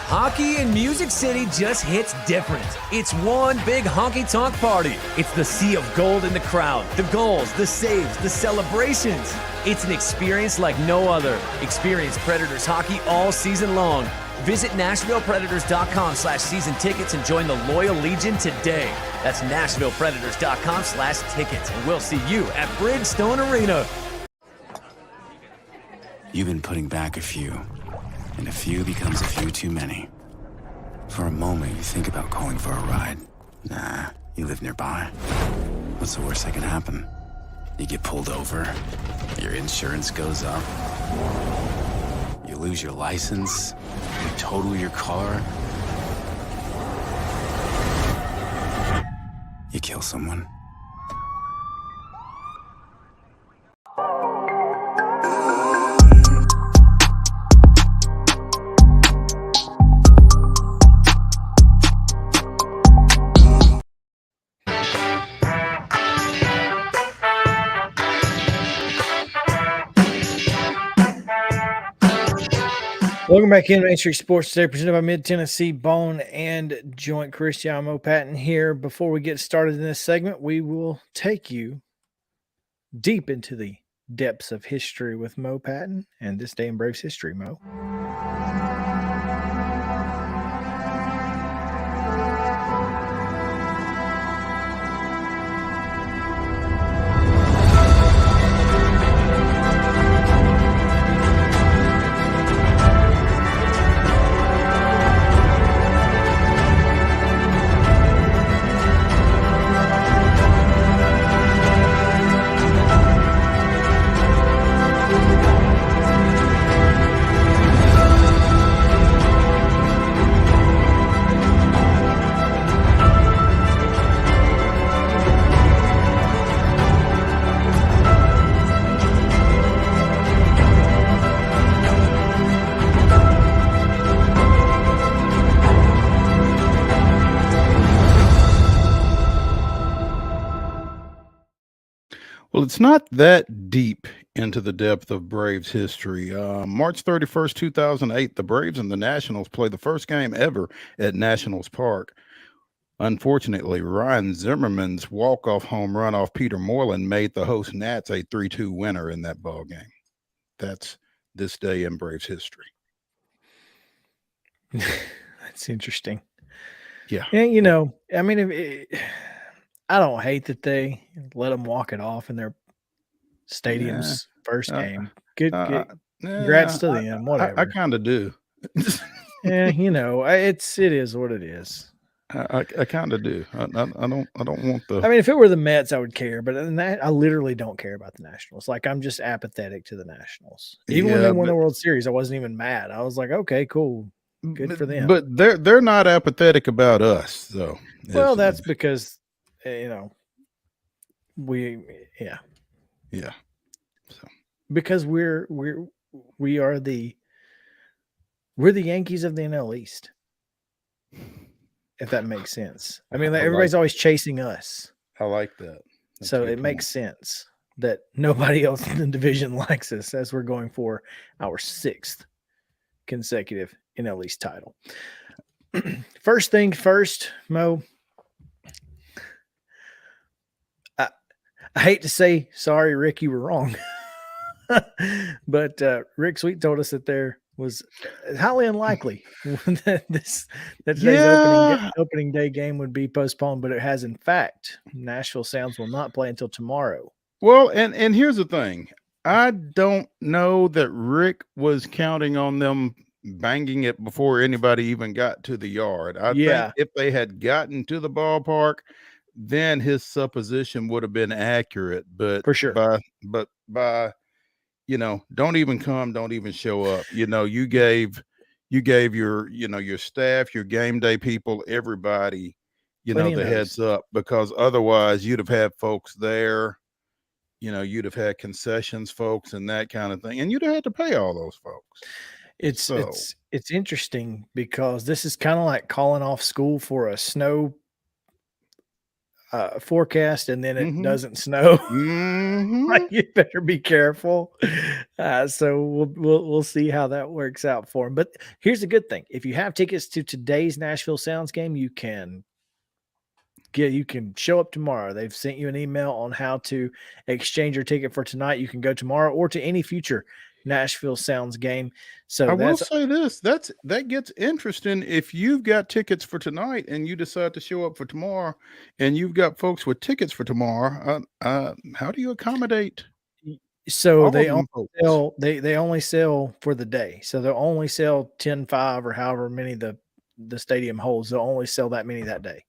Hockey in Music City just hits different. It's one big honky-tonk party. It's the sea of gold in the crowd, the goals, the saves, the celebrations. It's an experience like no other. Experience Predators hockey all season long. Visit NashvillePredators.com/season tickets and join the Loyal Legion today. That's NashvillePredators.com/tickets, and we'll see you at Bridgestone Arena. You've been putting back a few, and a few becomes a few too many. For a moment, you think about calling for a ride. Nah, you live nearby. What's the worst that can happen? You get pulled over, your insurance goes up, you lose your license, you total your car, you kill someone. Welcome back in Main Street Sports today, presented by Mid-Tennessee Bone and Joint. Chris Yow and Mo Patton here. Before we get started in this segment, we will take you deep into the depths of history with Mo Patton and this day in Braves history, Mo. Well, it's not that deep into the depth of Braves history. March 31st, 2008, the Braves and the Nationals play the first game ever at Nationals Park. Unfortunately, Ryan Zimmerman's walk-off home run off Peter Moreland made the host Nats a 3-2 winner in that ball game. That's this day in Braves history. That's interesting. Yeah. And, you know, I mean, I don't hate that they let them walk it off in their stadium's first game. Congrats to them, whatever. I kind of do. Yeah, you know, it is what it is. I kind of do. I don't want the. I mean, if it were the Mets, I would care, but I literally don't care about the Nationals. Like, I'm just apathetic to the Nationals. Even when they won the World Series, I wasn't even mad. I was like, okay, cool, good for them. But they're not apathetic about us, though. Well, that's because you know yeah. So Because we are the Yankees of the NL East. If that makes sense. I mean, everybody's always chasing us. I like that. So it makes sense that nobody else in the division likes us as we're going for our 6th consecutive NL East title. First thing first, Mo. I hate to say sorry, Rick, you were wrong. But Rick Sweet told us that there was highly unlikely that today's opening day game would be postponed, but it has in fact. Nashville Sounds will not play until tomorrow. Well, and here's the thing. I don't know that Rick was counting on them banging it before anybody even got to the yard. I think if they had gotten to the ballpark, then his supposition would have been accurate. But for sure, by you know, don't even come, don't even show up. You know, you gave your, you know, your staff, your game day people, everybody, you know, the heads up, because otherwise you'd have had folks there, you know, you'd have had concessions folks and that kind of thing, and you'd have had to pay all those folks. It's interesting because this is kind of like calling off school for a snow forecast, and then it doesn't snow. Like, you better be careful. So we'll see how that works out for him. But here's the good thing: if you have tickets to today's Nashville Sounds game, you can show up tomorrow. They've sent you an email on how to exchange your ticket for tonight. You can go tomorrow or to any future Nashville Sounds game. So I will say this, that gets interesting. If you've got tickets for tonight and you decide to show up for tomorrow, and you've got folks with tickets for tomorrow, how do you accommodate? So they only sell for the day. So they'll only sell 10-5 or however many the stadium holds. They'll only sell that many that day.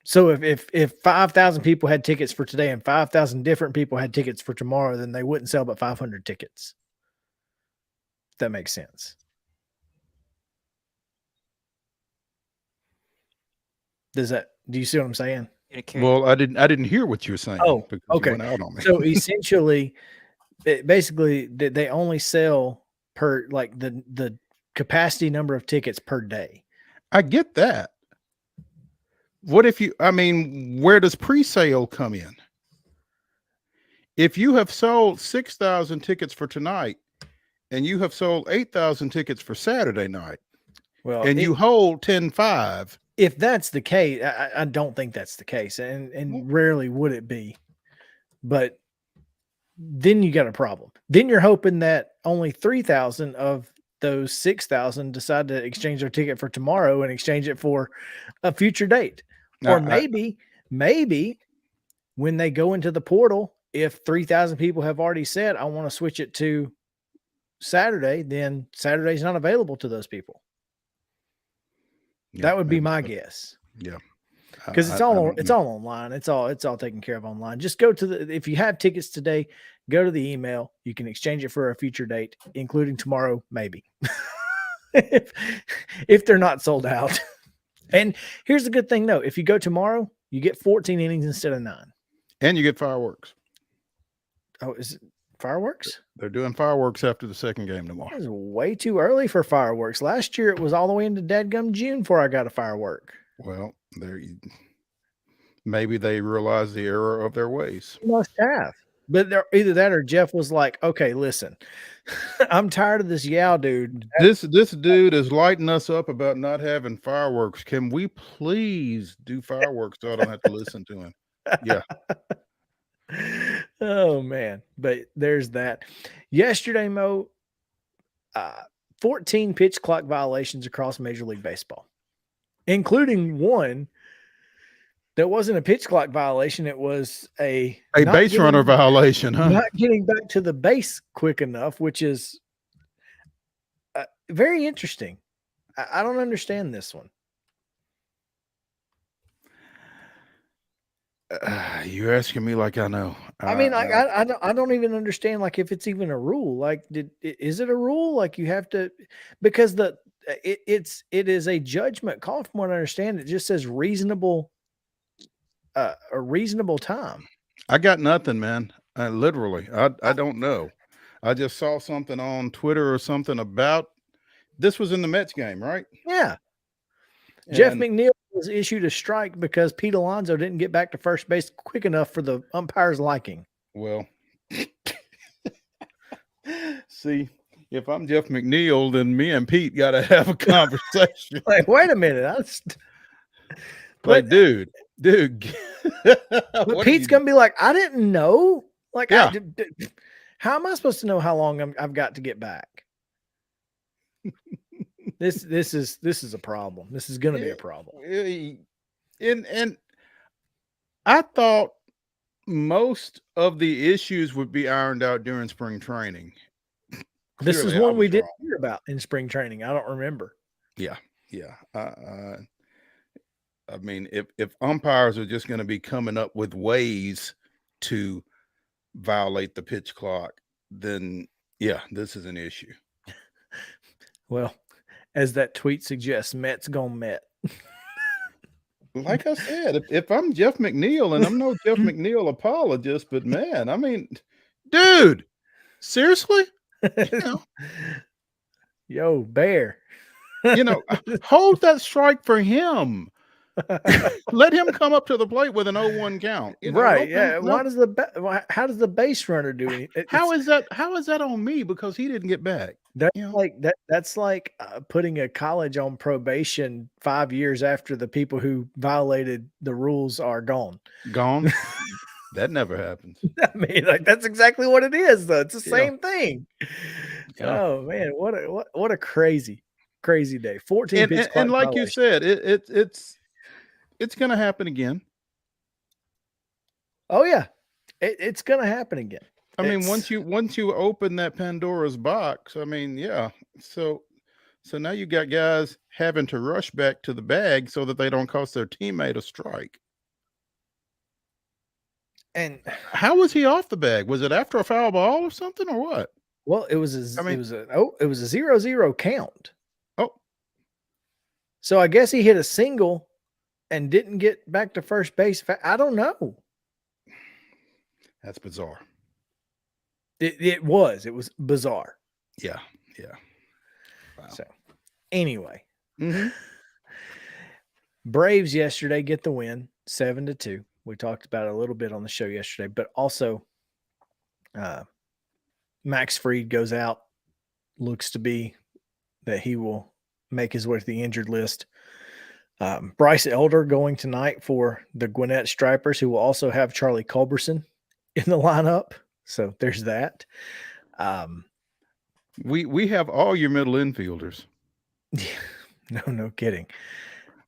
So if 5,000 people had tickets for today and 5,000 different people had tickets for tomorrow, then they wouldn't sell but 500 tickets. If that makes sense. Do you see what I'm saying? Well, I didn't hear what you were saying. Oh, okay. You went out on me. So essentially, basically, they only sell per like the capacity number of tickets per day. I get that. What if where does pre-sale come in? If you have sold 6,000 tickets for tonight and you have sold 8,000 tickets for Saturday night, and you hold 10-5. If that's the case, I don't think that's the case, and rarely would it be. But then you got a problem. Then you're hoping that only 3,000 of those 6,000 decide to exchange their ticket for tomorrow and exchange it for a future date. Or maybe when they go into the portal, if 3,000 people have already said, I want to switch it to Saturday, then Saturday's not available to those people. That would be my guess. Yeah. Because it's all online. It's all taken care of online. Just go to if you have tickets today, go to the email. You can exchange it for a future date, including tomorrow, maybe. if they're not sold out. And here's the good thing, though. If you go tomorrow, you get 14 innings instead of 9. And you get fireworks. Oh, is it fireworks? They're doing fireworks after the second game tomorrow. It was way too early for fireworks. Last year, it was all the way into dadgum June before I got a firework. Well, Maybe they realized the error of their ways. Must have. But either that or Jeff was like, okay, listen, I'm tired of this Yow dude. This dude is lighting us up about not having fireworks. Can we please do fireworks so I don't have to listen to him? Yeah. Oh man. But there's that. Yesterday, Mo, 14 pitch clock violations across Major League Baseball, including one that wasn't a pitch clock violation. It was a base runner violation, huh? Not getting back to the base quick enough, which is very interesting. I don't understand this one. You're asking me like I know. I mean, I don't even understand, like, if it's even a rule. Like, is it a rule? Like, you have to, because it is a judgment call from what I understand. It just says reasonable, a reasonable time. I got nothing, man. Literally, I don't know. I just saw something on Twitter or something about this was in the Mets game, right? Yeah. Jeff McNeil was issued a strike because Pete Alonso didn't get back to first base quick enough for the umpire's liking. Well, see, if I'm Jeff McNeil, then me and Pete got to have a conversation. Like, wait a minute. Like, dude. But Pete's going to be like, I didn't know. Like, yeah. How am I supposed to know how long I've got to get back? This is a problem. This is going to be a problem. And I thought most of the issues would be ironed out during spring training. This is one we didn't hear about in spring training. I don't remember. Yeah. I mean, if umpires are just going to be coming up with ways to violate the pitch clock, then yeah, this is an issue. Well, as that tweet suggests, Mets gone Met. Like I said, if I'm Jeff McNeil, and I'm no Jeff McNeil apologist, but man, I mean, dude, seriously? Yo, Bear. Hold that strike for him. Let him come up to the plate with an 0-1 count. Right. Yeah. How does the base runner do anything? How is that on me because he didn't get back? That's like putting a college on probation 5 years after the people who violated the rules are gone. Gone? That never happens. I mean, like, that's exactly what it is, though. It's the same thing. Yeah. Oh man, what a crazy day. 14 pitch clock and like violation. you said, it's going to happen again. Oh yeah, it's going to happen again. I mean, once you open that Pandora's box, I mean, yeah. So now you got guys having to rush back to the bag so that they don't cost their teammate a strike. And how was he off the bag? Was it after a foul ball or something, or what? Well, it was a 0-0 count. Oh, so I guess he hit a single and didn't get back to first base. I don't know. That's bizarre. It was bizarre. Yeah. Wow. So anyway, Braves yesterday get the win 7-2. We talked about it a little bit on the show yesterday, but also Max Fried goes out. Looks to be that he will make his way to the injured list. Bryce Elder going tonight for the Gwinnett Stripers, who will also have Charlie Culberson in the lineup. So there's that. We have all your middle infielders. No kidding.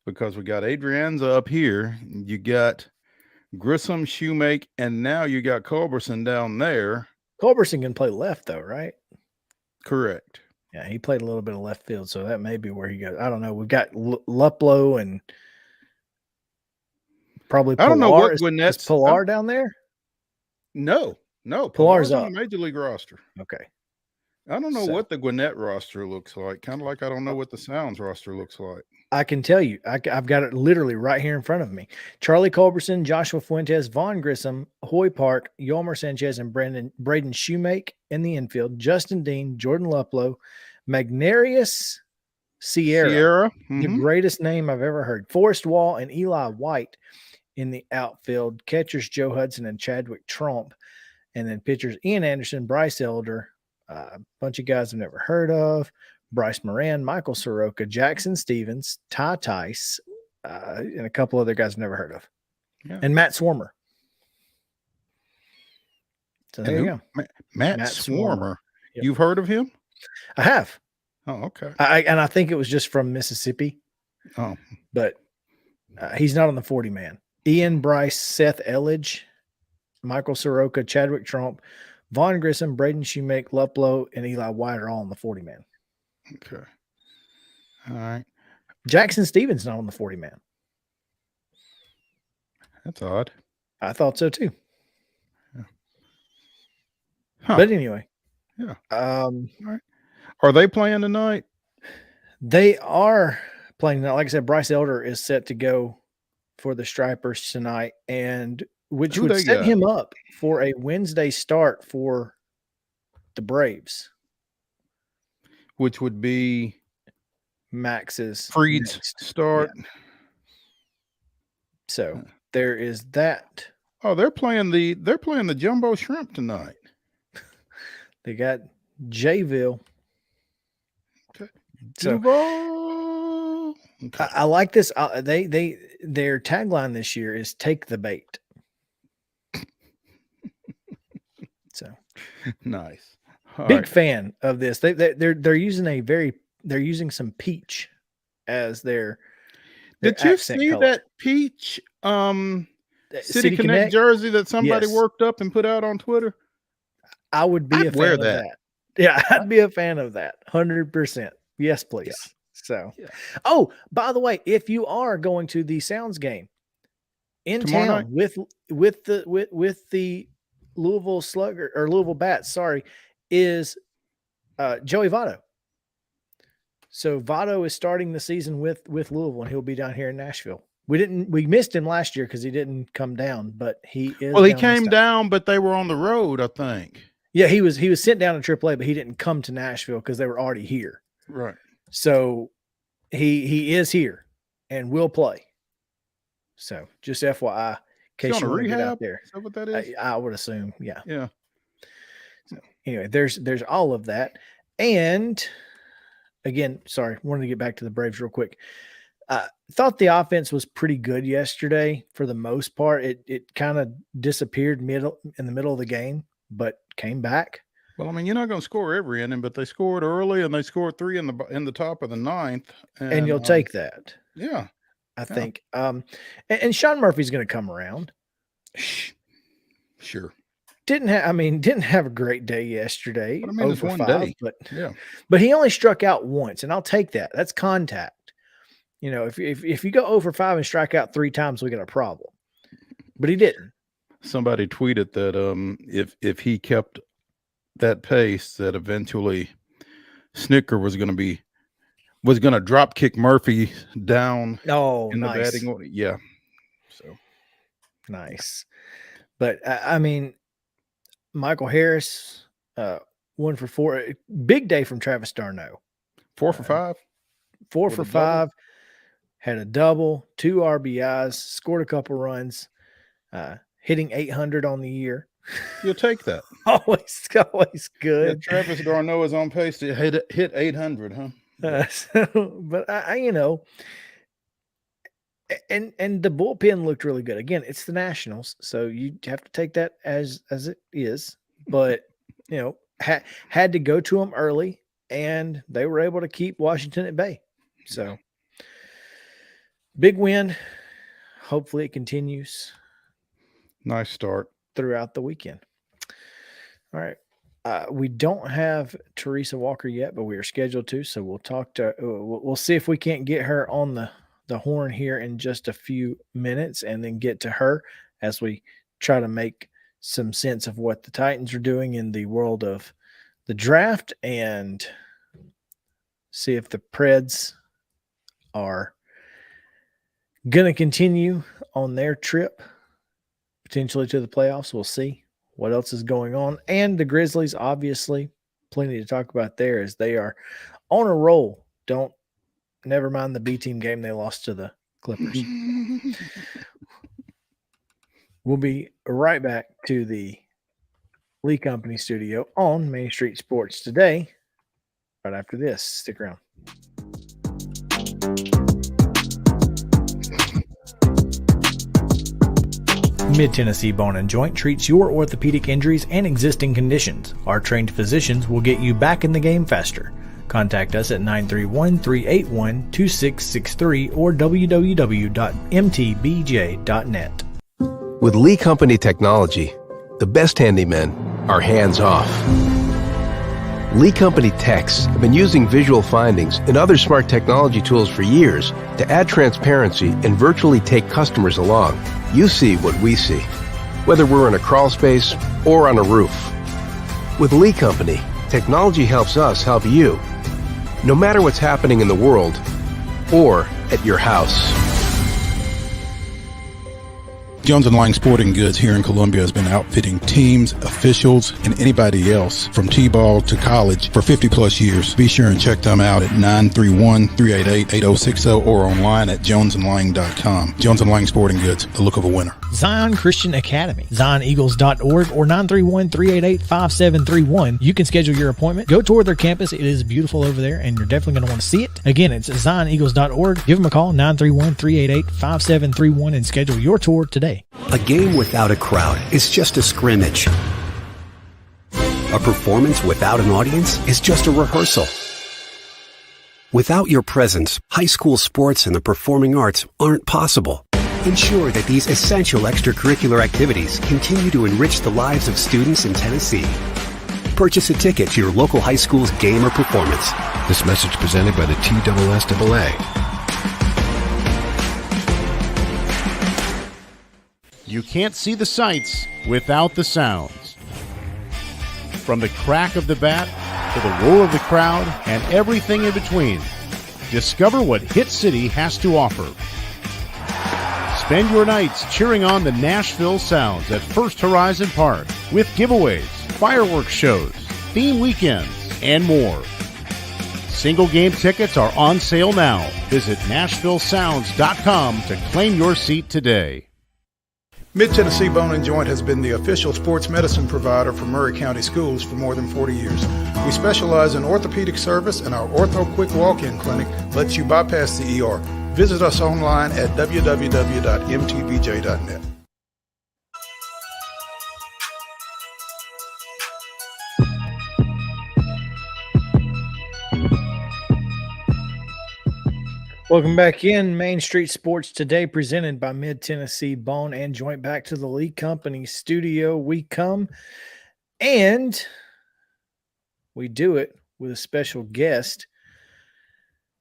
Because we got Adrianza up here. You got Grissom, Shoemake, and now you got Culberson down there. Culberson can play left, though, right? Correct. Yeah, he played a little bit of left field, so that may be where he goes. I don't know. We've got Luplow and probably Pilar. I don't know what Gwinnett's... Is Pilar down there? No. Pilar's on up. the Major League roster. Okay. I don't know what the Gwinnett roster looks like. Kind of like I don't know what the Sounds roster looks like. I can tell you. I've got it literally right here in front of me. Charlie Culberson, Joshua Fuentes, Vaughn Grissom, Hoy Park, Yolmer Sanchez, and Braden Shoemake in the infield. Justin Dean, Jordan Luplow, Magnarius Sierra. The greatest name I've ever heard. Forrest Wall and Eli White in the outfield. Catchers Joe Hudson and Chadwick Tromp. And then pitchers Ian Anderson, Bryce Elder, a bunch of guys I've never heard of. Bryce Moran, Michael Soroka, Jackson Stevens, Ty Tice, and a couple other guys I've never heard of. Yeah. And Matt Swarmer. So there you go. Matt Swarmer. Yep. You've heard of him? I have. Oh, okay. And I think it was just from Mississippi. Oh. But he's not on the 40-man. Ian Bryce, Seth Elledge, Michael Soroka, Chadwick Tromp, Vaughn Grissom, Braden Shoemake, Luplow, and Eli White are all on the 40-man. Okay. All right. Jackson Stevens not on the 40-man. That's odd. I thought so too. Yeah. Huh. But anyway. Yeah. All right. Are they playing tonight? They are playing tonight. Like I said, Bryce Elder is set to go for the Stripers tonight, and which would set him up for a Wednesday start for the Braves. Which would be Max's Freed's start. Yeah. So there is that. Oh, they're playing the Jumbo Shrimp tonight. They got Jayville. Okay. So okay. I like this. Their tagline this year is "Take the bait." So nice. Big fan of this. They're using some peach as their Did you see color. that peach City Connect jersey that somebody worked up and put out on Twitter? I would be a fan of that. Yeah, I'd be a fan of that. 100%. Yes, please. Yeah. So, oh, by the way, if you are going to the Sounds game in tomorrow town with the Louisville Slugger or Louisville Bats, is Joey Votto. So Votto is starting the season with Louisville, and he'll be down here in Nashville. We missed him last year because he didn't come down, but he is. Well, he came down, but they were on the road, I think. Yeah, he was sent down to AAA, but he didn't come to Nashville because they were already here. Right. So he is here and will play. So just FYI, in case you want to get out there. Is that what that is? I would assume, yeah. Yeah. So anyway, there's all of that. And again, sorry, wanted to get back to the Braves real quick. Thought the offense was pretty good yesterday for the most part. It kind of disappeared in the middle of the game, but came back. Well, I mean, you're not going to score every inning, but they scored early and they scored 3 in the top of the 9th. And you'll take that. Yeah. I think. And Sean Murphy's going to come around. Sure. Didn't have a great day yesterday. But I mean, it's one day. But he only struck out once, and I'll take that. That's contact. You know, if you go 0-for-5 and strike out 3 times, we got a problem. But he didn't. Somebody tweeted that if he kept that pace, that eventually Snicker was going to drop kick Murphy down. Oh, in nice. The batting order. Yeah. So nice. But I mean, Michael Harris, 1 for 4. Big day from Travis d'Arnaud. 4 for 5. 4 for 5. Had a double, 2 RBIs, scored a couple runs, hitting 800 on the year. You'll take that. always good. Yeah, Travis d'Arnaud is on pace to hit 800, huh? But I and the bullpen looked really good. Again, it's the Nationals, so you have to take that as it is. But had to go to them early, and they were able to keep Washington at bay. So big win. Hopefully, it continues. Nice start throughout the weekend. All right. We don't have Teresa Walker yet, but we are scheduled to. So we'll see if we can't get her on the horn here in just a few minutes and then get to her as we try to make some sense of what the Titans are doing in the world of the draft and see if the Preds are going to continue on their trip potentially to the playoffs. We'll see what else is going on. And the Grizzlies, obviously, plenty to talk about there as they are on a roll. Never mind the B team game they lost to the Clippers. We'll be right back to the Lee Company studio on Main Street Sports Today right after this. Stick around. Mid-Tennessee Bone and Joint treats your orthopedic injuries and existing conditions. Our trained physicians will get you back in the game faster. Contact us at 931-381-2663 or www.mtbj.net. With Lee Company technology, the best handymen are hands-off. Lee Company techs have been using visual findings and other smart technology tools for years to add transparency and virtually take customers along. You see what we see, whether we're in a crawl space or on a roof. With Lee Company, technology helps us help you, no matter what's happening in the world or at your house. Jones & Lang Sporting Goods here in Columbia has been outfitting teams, officials, and anybody else from T-ball to college for 50-plus years. Be sure and check them out at 931-388-8060 or online at jonesandlang.com. Jones & Lang Sporting Goods, the look of a winner. Zion Christian Academy, zioneagles.org or 931-388-5731. You can schedule your appointment. Go tour their campus. It is beautiful over there, and you're definitely going to want to see it. Again, it's zioneagles.org. Give them a call, 931-388-5731, and schedule your tour today. A game without a crowd is just a scrimmage. A performance without an audience is just a rehearsal. Without your presence, high school sports and the performing arts aren't possible. Ensure that these essential extracurricular activities continue to enrich the lives of students in Tennessee. Purchase a ticket to your local high school's game or performance. This message presented by the TSSAA. You can't see the sights without the sounds. From the crack of the bat to the roar of the crowd and everything in between, discover what Hit City has to offer. Spend your nights cheering on the Nashville Sounds at First Horizon Park with giveaways, fireworks shows, theme weekends, and more. Single game tickets are on sale now. Visit NashvilleSounds.com to claim your seat today. Mid-Tennessee Bone and Joint has been the official sports medicine provider for Murray County Schools for more than 40 years. We specialize in orthopedic service, and our Ortho Quick Walk-In Clinic lets you bypass the ER. Visit us online at www.mtbj.net. Welcome back in Main Street Sports Today, presented by Mid-Tennessee Bone and Joint. Back to the Lee Company studio we come, and we do it with a special guest.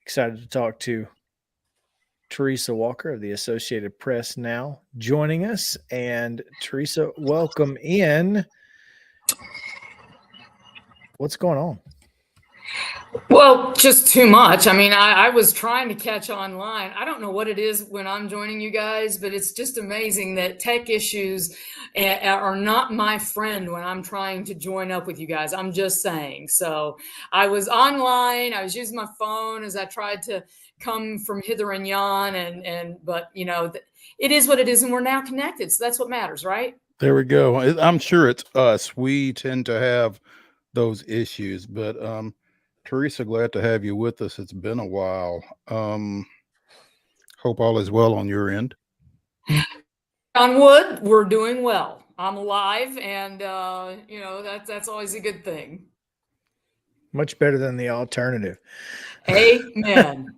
Excited to talk to TERESA Walker of the Associated Press now joining us. And TERESA, welcome in. What's going on? Well, just too much. I mean, I was trying to catch online. I don't know what it is when I'm joining you guys, but it's just amazing that tech issues are not my friend when I'm trying to join up with you guys. I'm just saying. So I was online. I was using my phone as I tried to come from hither and yon. But, you know, it is what it is, and we're now connected. So that's what matters, right? There we go. I'm sure it's us. We tend to have those issues, but TERESA, glad to have you with us. It's been a while. Hope all is well on your end. On wood, we're doing well. I'm alive, and you know, that's always a good thing. Much better than the alternative. Amen.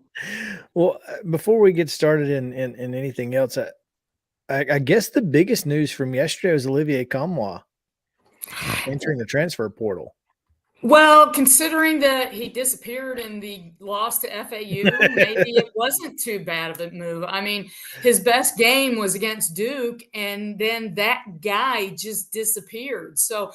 Well, before we get started in anything else, I guess the biggest news from yesterday was Olivier Commois entering the transfer portal. Well, considering that he disappeared in the loss to FAU, maybe it wasn't too bad of a move. I mean, his best game was against Duke, and then that guy just disappeared. So,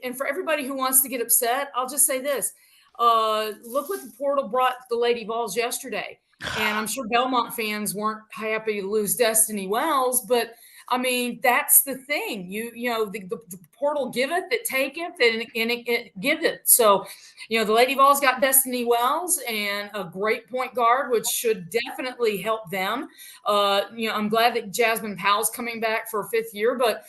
and for everybody who wants to get upset, I'll just say this. Look what the portal brought the Lady Vols yesterday. And I'm sure Belmont fans weren't happy to lose Destiny Wells, but I mean, that's the thing. The portal giveth, it taketh, and it giveth. So, the Lady Vols got Destiny Wells and a great point guard, which should definitely help them. I'm glad that Jasmine Powell's coming back for a 5th year, but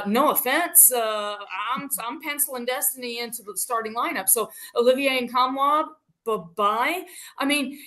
no offense, I'm penciling Destiny into the starting lineup. So Olivier and Kamwab, bye-bye. I mean,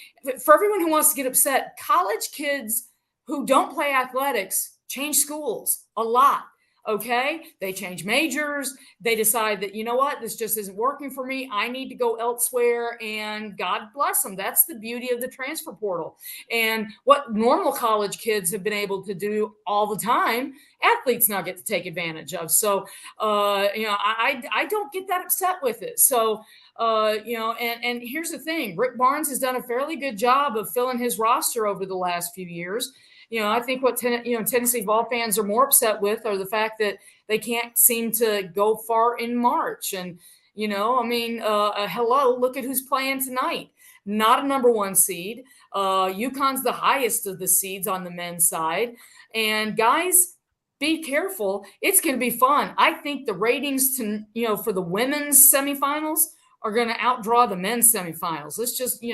for everyone who wants to get upset, college kids who don't play athletics change schools a lot. Okay, they change majors. They decide that, you know what, this just isn't working for me. I need to go elsewhere, and God bless them. That's the beauty of the transfer portal. And what normal college kids have been able to do all the time, athletes now get to take advantage of. So, I don't get that upset with it. So, and here's the thing, Rick Barnes has done a fairly good job of filling his roster over the last few years. I think what Tennessee Vol fans are more upset with are the fact that they can't seem to go far in March. And, hello, look at who's playing tonight. Not a number 1 seed. UConn's the highest of the seeds on the men's side. And guys, be careful. It's going to be fun. I think the ratings for the women's semifinals are going to outdraw the men's semifinals. Let's just,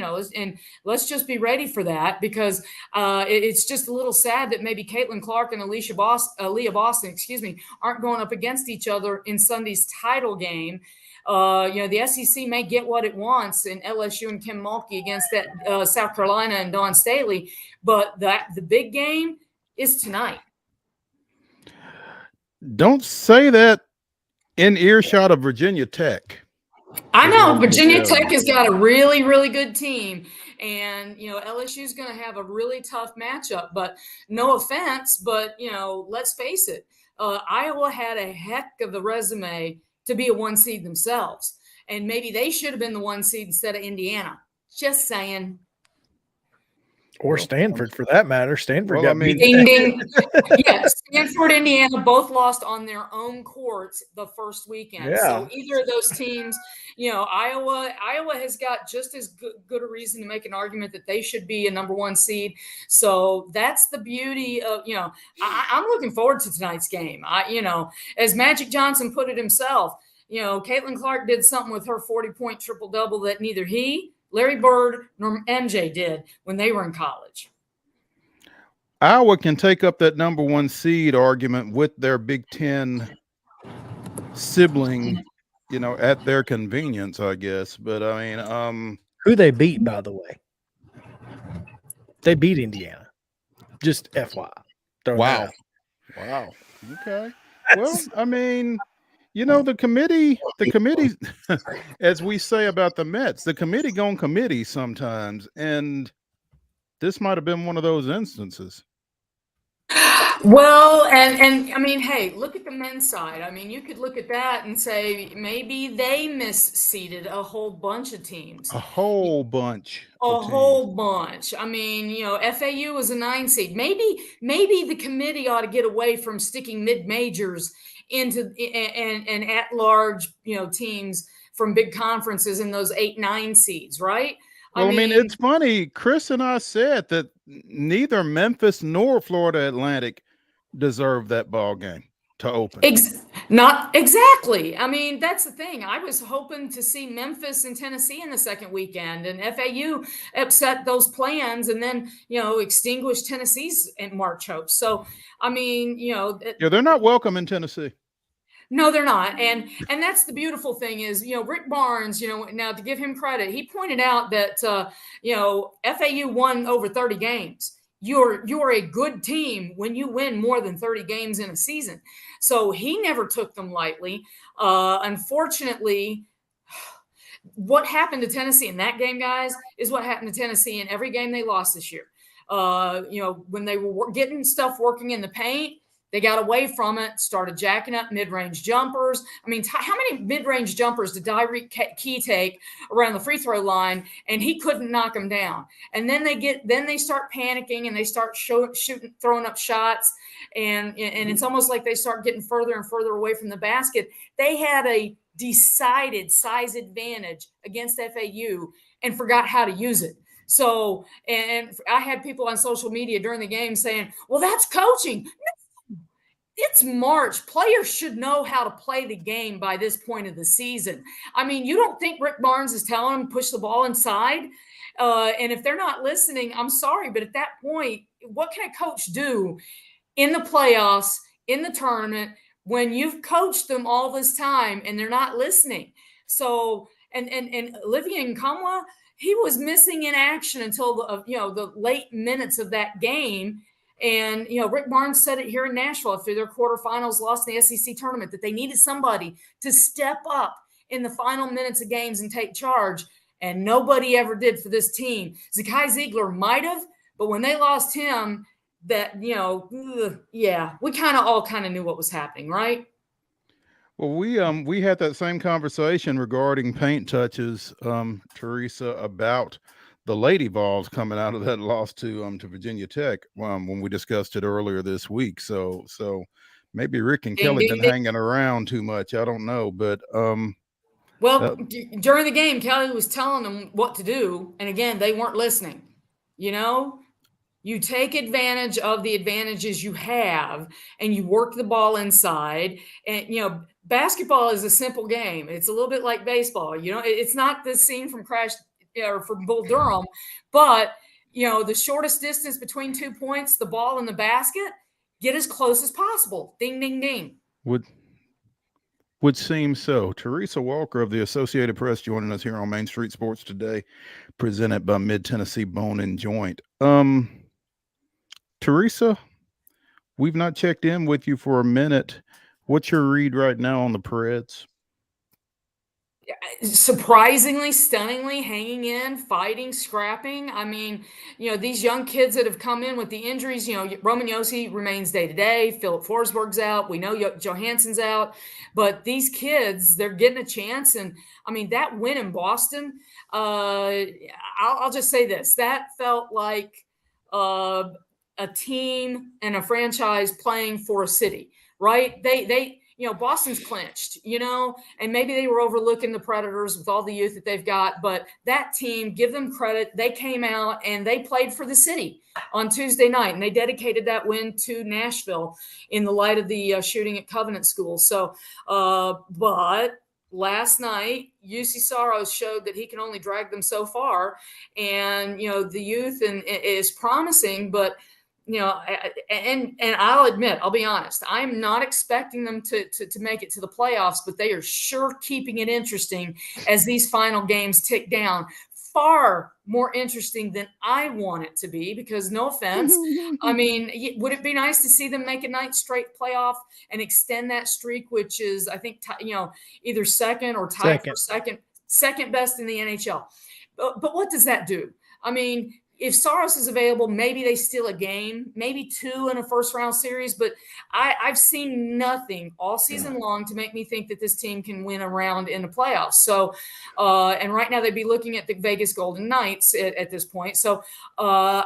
let's just be ready for that, because it's just a little sad that maybe Caitlin Clark and Aaliyah Boston, aren't going up against each other in Sunday's title game. The SEC may get what it wants in LSU and Kim Mulkey against that South Carolina and Dawn Staley, but the big game is tonight. Don't say that in earshot of Virginia Tech. I know Virginia Tech has got a really, really good team, and LSU is going to have a really tough matchup. But no offense, but let's face it, Iowa had a heck of a resume to be a 1 seed themselves, and maybe they should have been the 1 seed instead of Indiana. Just saying. Or Stanford, for that matter. Stanford got beat. Ding, ding. Yes, Stanford, Indiana both lost on their own courts the first weekend. Yeah. So either of those teams, Iowa has got just as good a reason to make an argument that they should be a number 1 seed. So that's the beauty of, I'm looking forward to tonight's game. As Magic Johnson put it himself, Caitlin Clark did something with her 40-point triple-double that neither he, Larry Bird, nor MJ did when they were in college. Iowa can take up that number 1 seed argument with their Big Ten sibling, at their convenience, I guess. But I mean, who they beat, by the way? They beat Indiana. Just FYI. Wow. Okay. Well, I mean, the committee, as we say about the Mets, the committee gone committee sometimes, and this might have been one of those instances. Well, and I mean, hey, look at the men's side. I mean, you could look at that and say maybe they misseeded a whole bunch of teams. A whole bunch. I mean, FAU was a 9 seed. Maybe the committee ought to get away from sticking mid-majors into and at-large, teams from big conferences in those 8-9 seeds, right? Well, I mean, it's funny. Chris and I said that neither Memphis nor Florida Atlantic deserved that ball game to open. Not exactly. I mean, that's the thing. I was hoping to see Memphis and Tennessee in the second weekend, and FAU upset those plans and then, extinguished Tennessee's March hopes. So, I mean, they're not welcome in Tennessee. No, they're not. And that's the beautiful thing is, Rick Barnes, now to give him credit, he pointed out that, FAU won over 30 games. You're a good team when you win more than 30 games in a season. So he never took them lightly. Unfortunately, what happened to Tennessee in that game, guys, is what happened to Tennessee in every game they lost this year. When they were getting stuff working in the paint, they got away from it, started jacking up mid-range jumpers. I mean, how many mid-range jumpers did Tyreek Key take around the free throw line, and he couldn't knock them down? And then they start panicking and they start shooting, throwing up shots, and it's almost like they start getting further and further away from the basket. They had a decided size advantage against FAU and forgot how to use it. So, and I had people on social media during the game saying, "Well, that's coaching." it's March. Players should know how to play the game by this point of the season. I mean, you don't think Rick Barnes is telling them push the ball inside? And if they're not listening, I'm sorry, but at that point, what can a coach do in the playoffs, in the tournament, when you've coached them all this time and they're not listening? So, and Olivier Nkamwa, he was missing in action until the late minutes of that game. And, Rick Barnes said it here in Nashville after their quarterfinals lost in the SEC tournament, that they needed somebody to step up in the final minutes of games and take charge. And nobody ever did for this team. Zakai Ziegler might have, but when they lost him, we all kind of knew what was happening, right? Well, we had that same conversation regarding paint touches, Teresa, about the Lady Vols coming out of that loss to Virginia Tech when we discussed it earlier this week. So maybe Rick and Kelly been hanging around too much. I don't know, but during the game, Kelly was telling them what to do, and again, they weren't listening. You take advantage of the advantages you have, and you work the ball inside. And basketball is a simple game. It's a little bit like baseball. It's not the scene from Crash or from Bull Durham, but the shortest distance between 2 points, the ball in the basket, get as close as possible. Ding, ding, ding. Would seem so. Teresa Walker of the Associated Press joining us here on Main Street Sports today, presented by Mid-Tennessee Bone and Joint. Teresa, we've not checked in with you for a minute. What's your read right now on the Preds? Surprisingly, stunningly hanging in, fighting, scrapping. I mean, these young kids that have come in with the injuries, Roman Yossi remains day to day. Philip Forsberg's out. We know Johansson's out. But these kids, they're getting a chance. And, I mean, that win in Boston, I'll just say this. That felt like a team and a franchise playing for a city, right? They Boston's clinched, and maybe they were overlooking the Predators with all the youth that they've got, but that team, give them credit. They came out and they played for the city on Tuesday night, and they dedicated that win to Nashville in the light of the shooting at Covenant School. So, but last night, UC Soros showed that he can only drag them so far, and, the youth is promising, but and I'll admit, I'll be honest, I'm not expecting them to make it to the playoffs, but they are sure keeping it interesting as these final games tick down. Far more interesting than I want it to be, because no offense, I mean, would it be nice to see them make a 9 straight playoff and extend that streak, which is, I think, either second or tied for second best in the NHL. But what does that do? I mean, if Saros is available, maybe they steal a game, maybe 2 in a first-round series. But I've seen nothing all season long to make me think that this team can win a round in the playoffs. So, and right now they'd be looking at the Vegas Golden Knights at this point. So, they're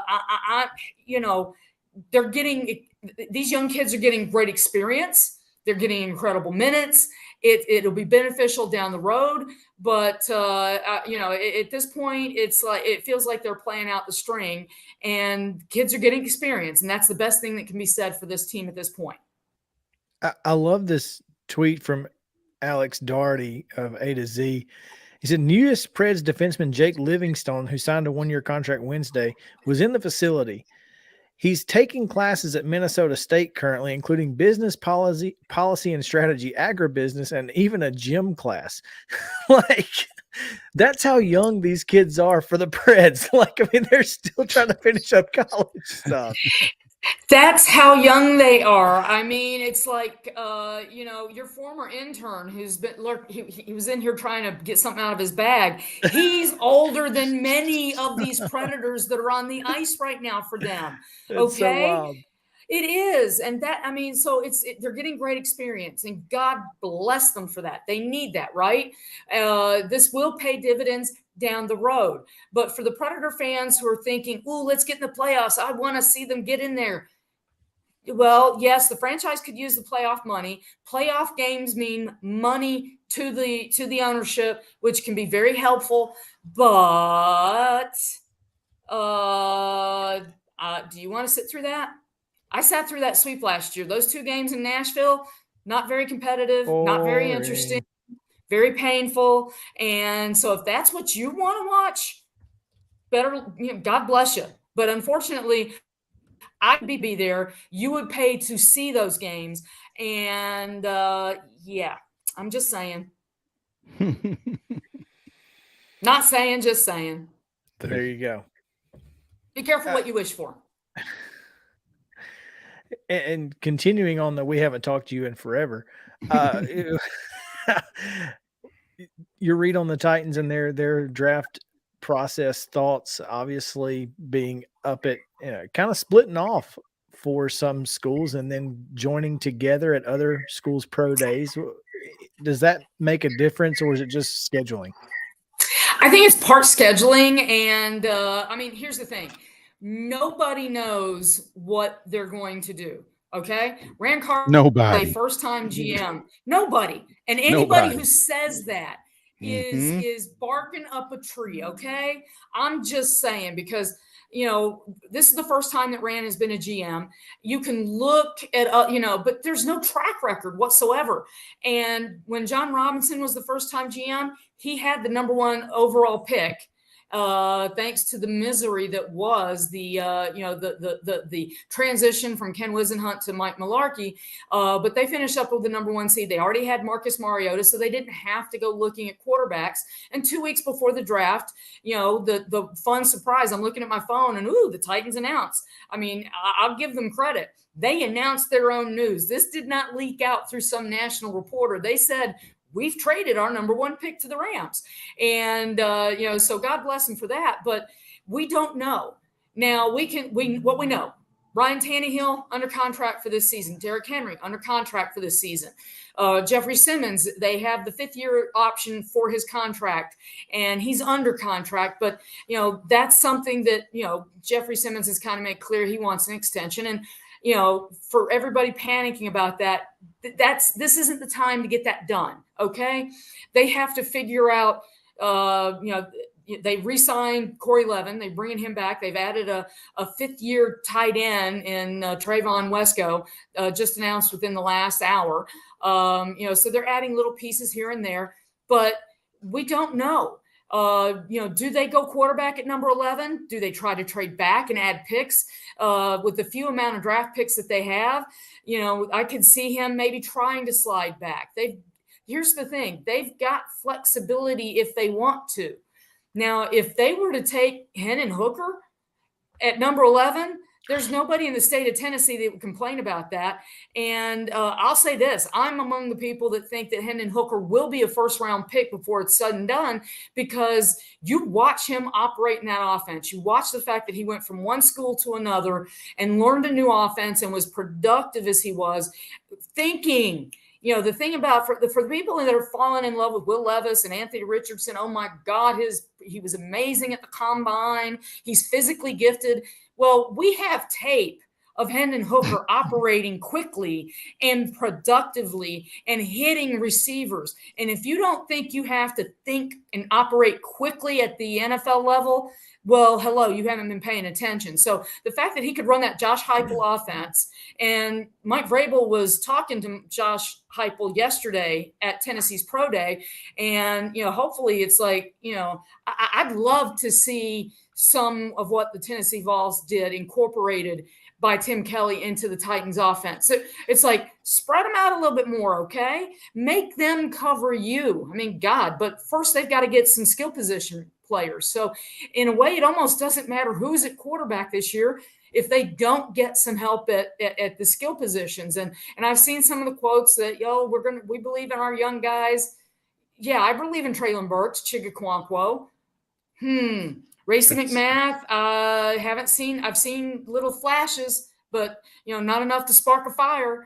getting – these young kids are getting great experience. They're getting incredible minutes. It'll be beneficial down the road, but at this point, it's like it feels like they're playing out the string, and kids are getting experience, and that's the best thing that can be said for this team at this point. I love this tweet from Alex Daugherty of A to Z. He said, newest Preds defenseman Jake Livingstone, who signed a 1-year contract Wednesday, was in the facility. He's taking classes at Minnesota State currently, including business policy and strategy, agribusiness, and even a gym class. That's how young these kids are for the Preds. They're still trying to finish up college stuff. That's how young they are. I mean, it's like, your former intern who's been, he was in here trying to get something out of his bag. He's older than many of these Predators that are on the ice right now for them. It's so wild. It is. And they're getting great experience, and God bless them for that. They need that, right? This will pay dividends down the road. But for the Predator fans who are thinking, "Ooh, let's get in the playoffs. I want to see them get in there." Well, yes, the franchise could use the playoff money. Playoff games mean money to the ownership, which can be very helpful. But do you want to sit through that? I sat through that sweep last year. Those 2 games in Nashville, not very competitive, not very interesting, very painful. And so if that's what you want to watch, better, God bless you. But unfortunately, I'd be there. You would pay to see those games. And yeah, I'm just saying. Not saying, just saying. There you go. Be careful what you wish for. And continuing on that, we haven't talked to you in forever. Your read on the Titans and their draft process thoughts, obviously being up at kind of splitting off for some schools and then joining together at other schools' pro days. Does that make a difference, or is it just scheduling? I think it's part scheduling. And I mean, here's the thing. Nobody knows what they're going to do. Okay. Rand Carley, Nobody. first-time GM. Nobody. And anybody who says that is barking up a tree. Okay. I'm just saying, because this is the first time that Rand has been a GM. You can look at, but there's no track record whatsoever. And when John Robinson was the first-time GM, he had the #1 overall pick, thanks to the misery that was the transition from Ken Wisenhunt to Mike Mularkey. But they finished up with the #1 seed. They already had Marcus Mariota, so they didn't have to go looking at quarterbacks. And 2 weeks before the draft, the fun surprise, I'm looking at my phone and, the Titans announced. I mean, I'll give them credit. They announced their own news. This did not leak out through some national reporter. They said, we've traded our #1 pick to the Rams. And, so God bless them for that. But we don't know. Now, what we know, Ryan Tannehill under contract for this season. Derrick Henry under contract for this season. Jeffrey Simmons, they have the 5th-year option for his contract, and he's under contract. But, that's something that, Jeffrey Simmons has kind of made clear he wants an extension. And, for everybody panicking about that, this isn't the time to get that done. Okay. They have to figure out, they re-signed Corey Levin. They're bringing him back. They've added a 5th-year tight end in Trayvon Wesco, just announced within the last hour. So they're adding little pieces here and there, but we don't know. Do they go quarterback at #11? Do they try to trade back and add picks? With the few amount of draft picks that they have, I could see him maybe trying to slide back. Here's the thing. They've got flexibility if they want to. Now, if they were to take Hendon Hooker at #11, there's nobody in the state of Tennessee that would complain about that. And I'll say this, I'm among the people that think that Hendon Hooker will be a first-round pick before it's said and done, because you watch him operate in that offense. You watch the fact that he went from one school to another and learned a new offense and was productive as he was, thinking. The thing about for the people that are falling in love with Will Levis and Anthony Richardson, oh my God, he was amazing at the combine. He's physically gifted. Well, we have tape of Hendon Hooker operating quickly and productively and hitting receivers. And if you don't think you have to think and operate quickly at the NFL level, well, hello, you haven't been paying attention. So the fact that he could run that Josh Heupel offense, and Mike Vrabel was talking to Josh Heupel yesterday at Tennessee's Pro Day, and, hopefully it's like, I'd love to see some of what the Tennessee Vols did incorporated by Tim Kelly into the Titans offense. So it's like, spread them out a little bit more, okay? Make them cover you. I mean, God, but first they've got to get some skill position players. So in a way, it almost doesn't matter who's at quarterback this year if they don't get some help at the skill positions. And I've seen some of the quotes that, we believe in our young guys. Yeah, I believe in Traylon Burks, Chigga Racey McMath, I've seen little flashes, but, not enough to spark a fire.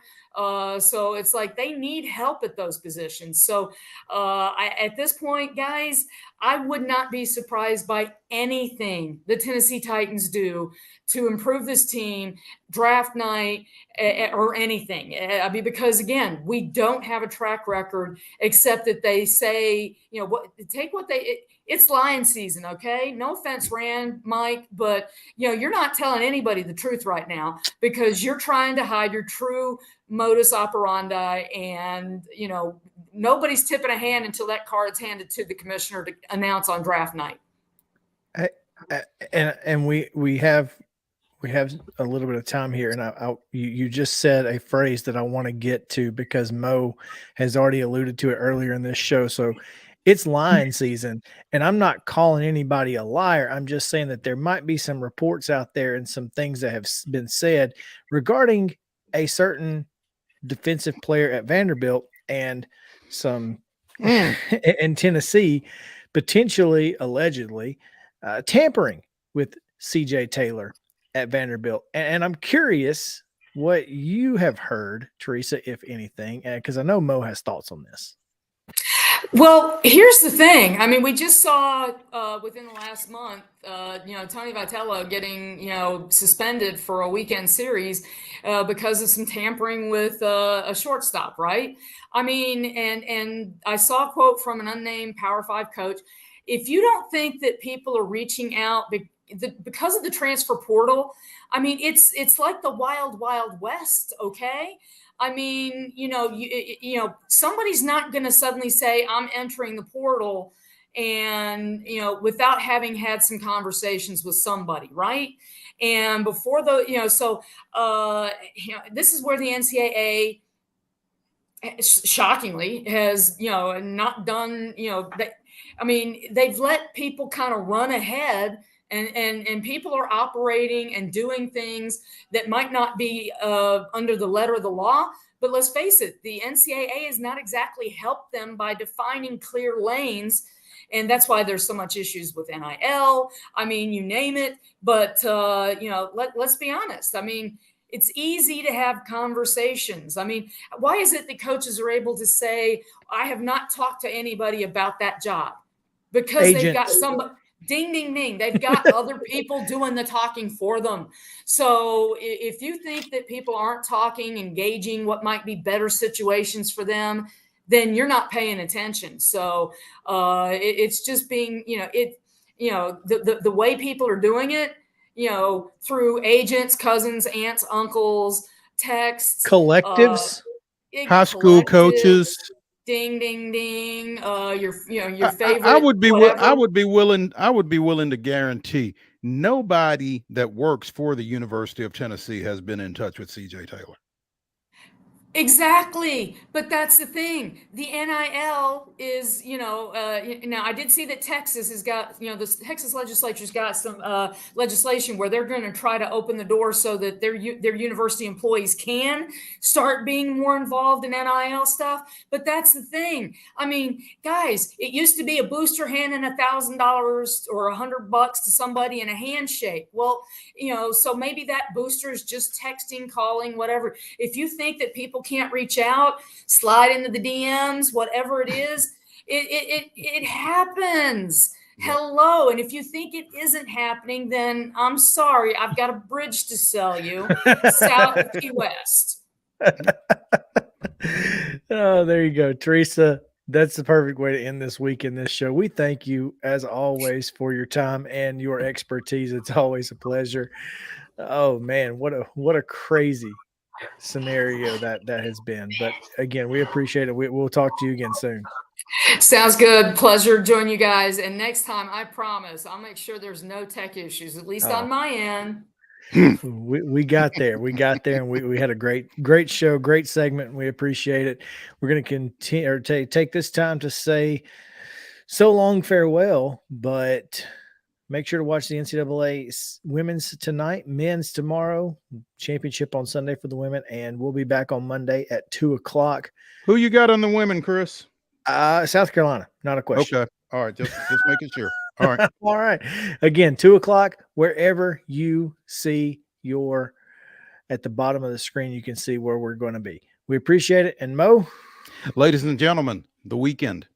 So it's like they need help at those positions. So at this point, guys, I would not be surprised by anything the Tennessee Titans do to improve this team, draft night, or anything. I mean, because again, we don't have a track record except that they say, it's lion season, okay? No offense, Rand, Mike, but you're not telling anybody the truth right now because you're trying to hide your true modus operandi, and nobody's tipping a hand until that card's handed to the commissioner to announce on draft night. And we have a little bit of time here, and you just said a phrase that I want to get to because Mo has already alluded to it earlier in this show. So it's lion season, and I'm not calling anybody a liar. I'm just saying that there might be some reports out there and some things that have been said regarding a certain defensive player at Vanderbilt and some in Tennessee, potentially, allegedly, tampering with CJ Taylor at Vanderbilt. And I'm curious what you have heard, Teresa, if anything, because I know Mo has thoughts on this. Well, here's the thing. I mean, we just saw within the last month, Tony Vitello getting, suspended for a weekend series because of some tampering with a shortstop, right? I mean, and I saw a quote from an unnamed Power 5 coach. If you don't think that people are reaching out because of the transfer portal, I mean, it's like the wild, wild west, okay? I mean, somebody's not going to suddenly say, I'm entering the portal and, without having had some conversations with somebody, right? And before this is where the NCAA shockingly has, not done, they've let people kind of run ahead. And people are operating and doing things that might not be under the letter of the law. But let's face it, the NCAA has not exactly helped them by defining clear lanes. And that's why there's so much issues with NIL. I mean, you name it. But, let's be honest. I mean, it's easy to have conversations. I mean, why is it that coaches are able to say, I have not talked to anybody about that job? Because they've got somebody. Ding, ding, ding. They've got other people doing the talking for them. So if you think that people aren't talking, engaging what might be better situations for them, then you're not paying attention. So it's just being, the way people are doing it, through agents, cousins, aunts, uncles, texts, collectives, high school coaches. Ding, ding, ding. Your favorite. I would be willing to guarantee nobody that works for the University of Tennessee has been in touch with CJ Taylor. Exactly. But that's the thing. The NIL is, now I did see that Texas has got, the Texas legislature's got some legislation where they're going to try to open the door so that their university employees can start being more involved in NIL stuff. But that's the thing. I mean, guys, it used to be a booster handing $1,000 or $100 to somebody in a handshake. Well, so maybe that booster is just texting, calling, whatever. If you think that people can't reach out, slide into the DMs, whatever it is, it happens. Hello. And if you think it isn't happening, then I'm sorry, I've got a bridge to sell you south of Key West. Oh, there you go, Teresa. That's the perfect way to end this week in this show. We thank you, as always, for your time and your expertise. It's always a pleasure. Oh man, what a crazy scenario that has been. But again, we appreciate it. We'll talk to you again soon. Sounds good. Pleasure to join you guys. And next time, I promise, I'll make sure there's no tech issues, at least on my end. We got there. We got there, and we had a great show, great segment. And we appreciate it. We're going to continue or take this time to say so long, farewell, but make sure to watch the NCAA women's tonight, men's tomorrow, championship on Sunday for the women, and we'll be back on Monday at 2:00. Who you got on the women, Chris? South Carolina, not a question. Okay. All right. Just making sure. All right. All right. Again, 2:00, wherever you see at the bottom of the screen, you can see where we're going to be. We appreciate it. And Mo? Ladies and gentlemen, the weekend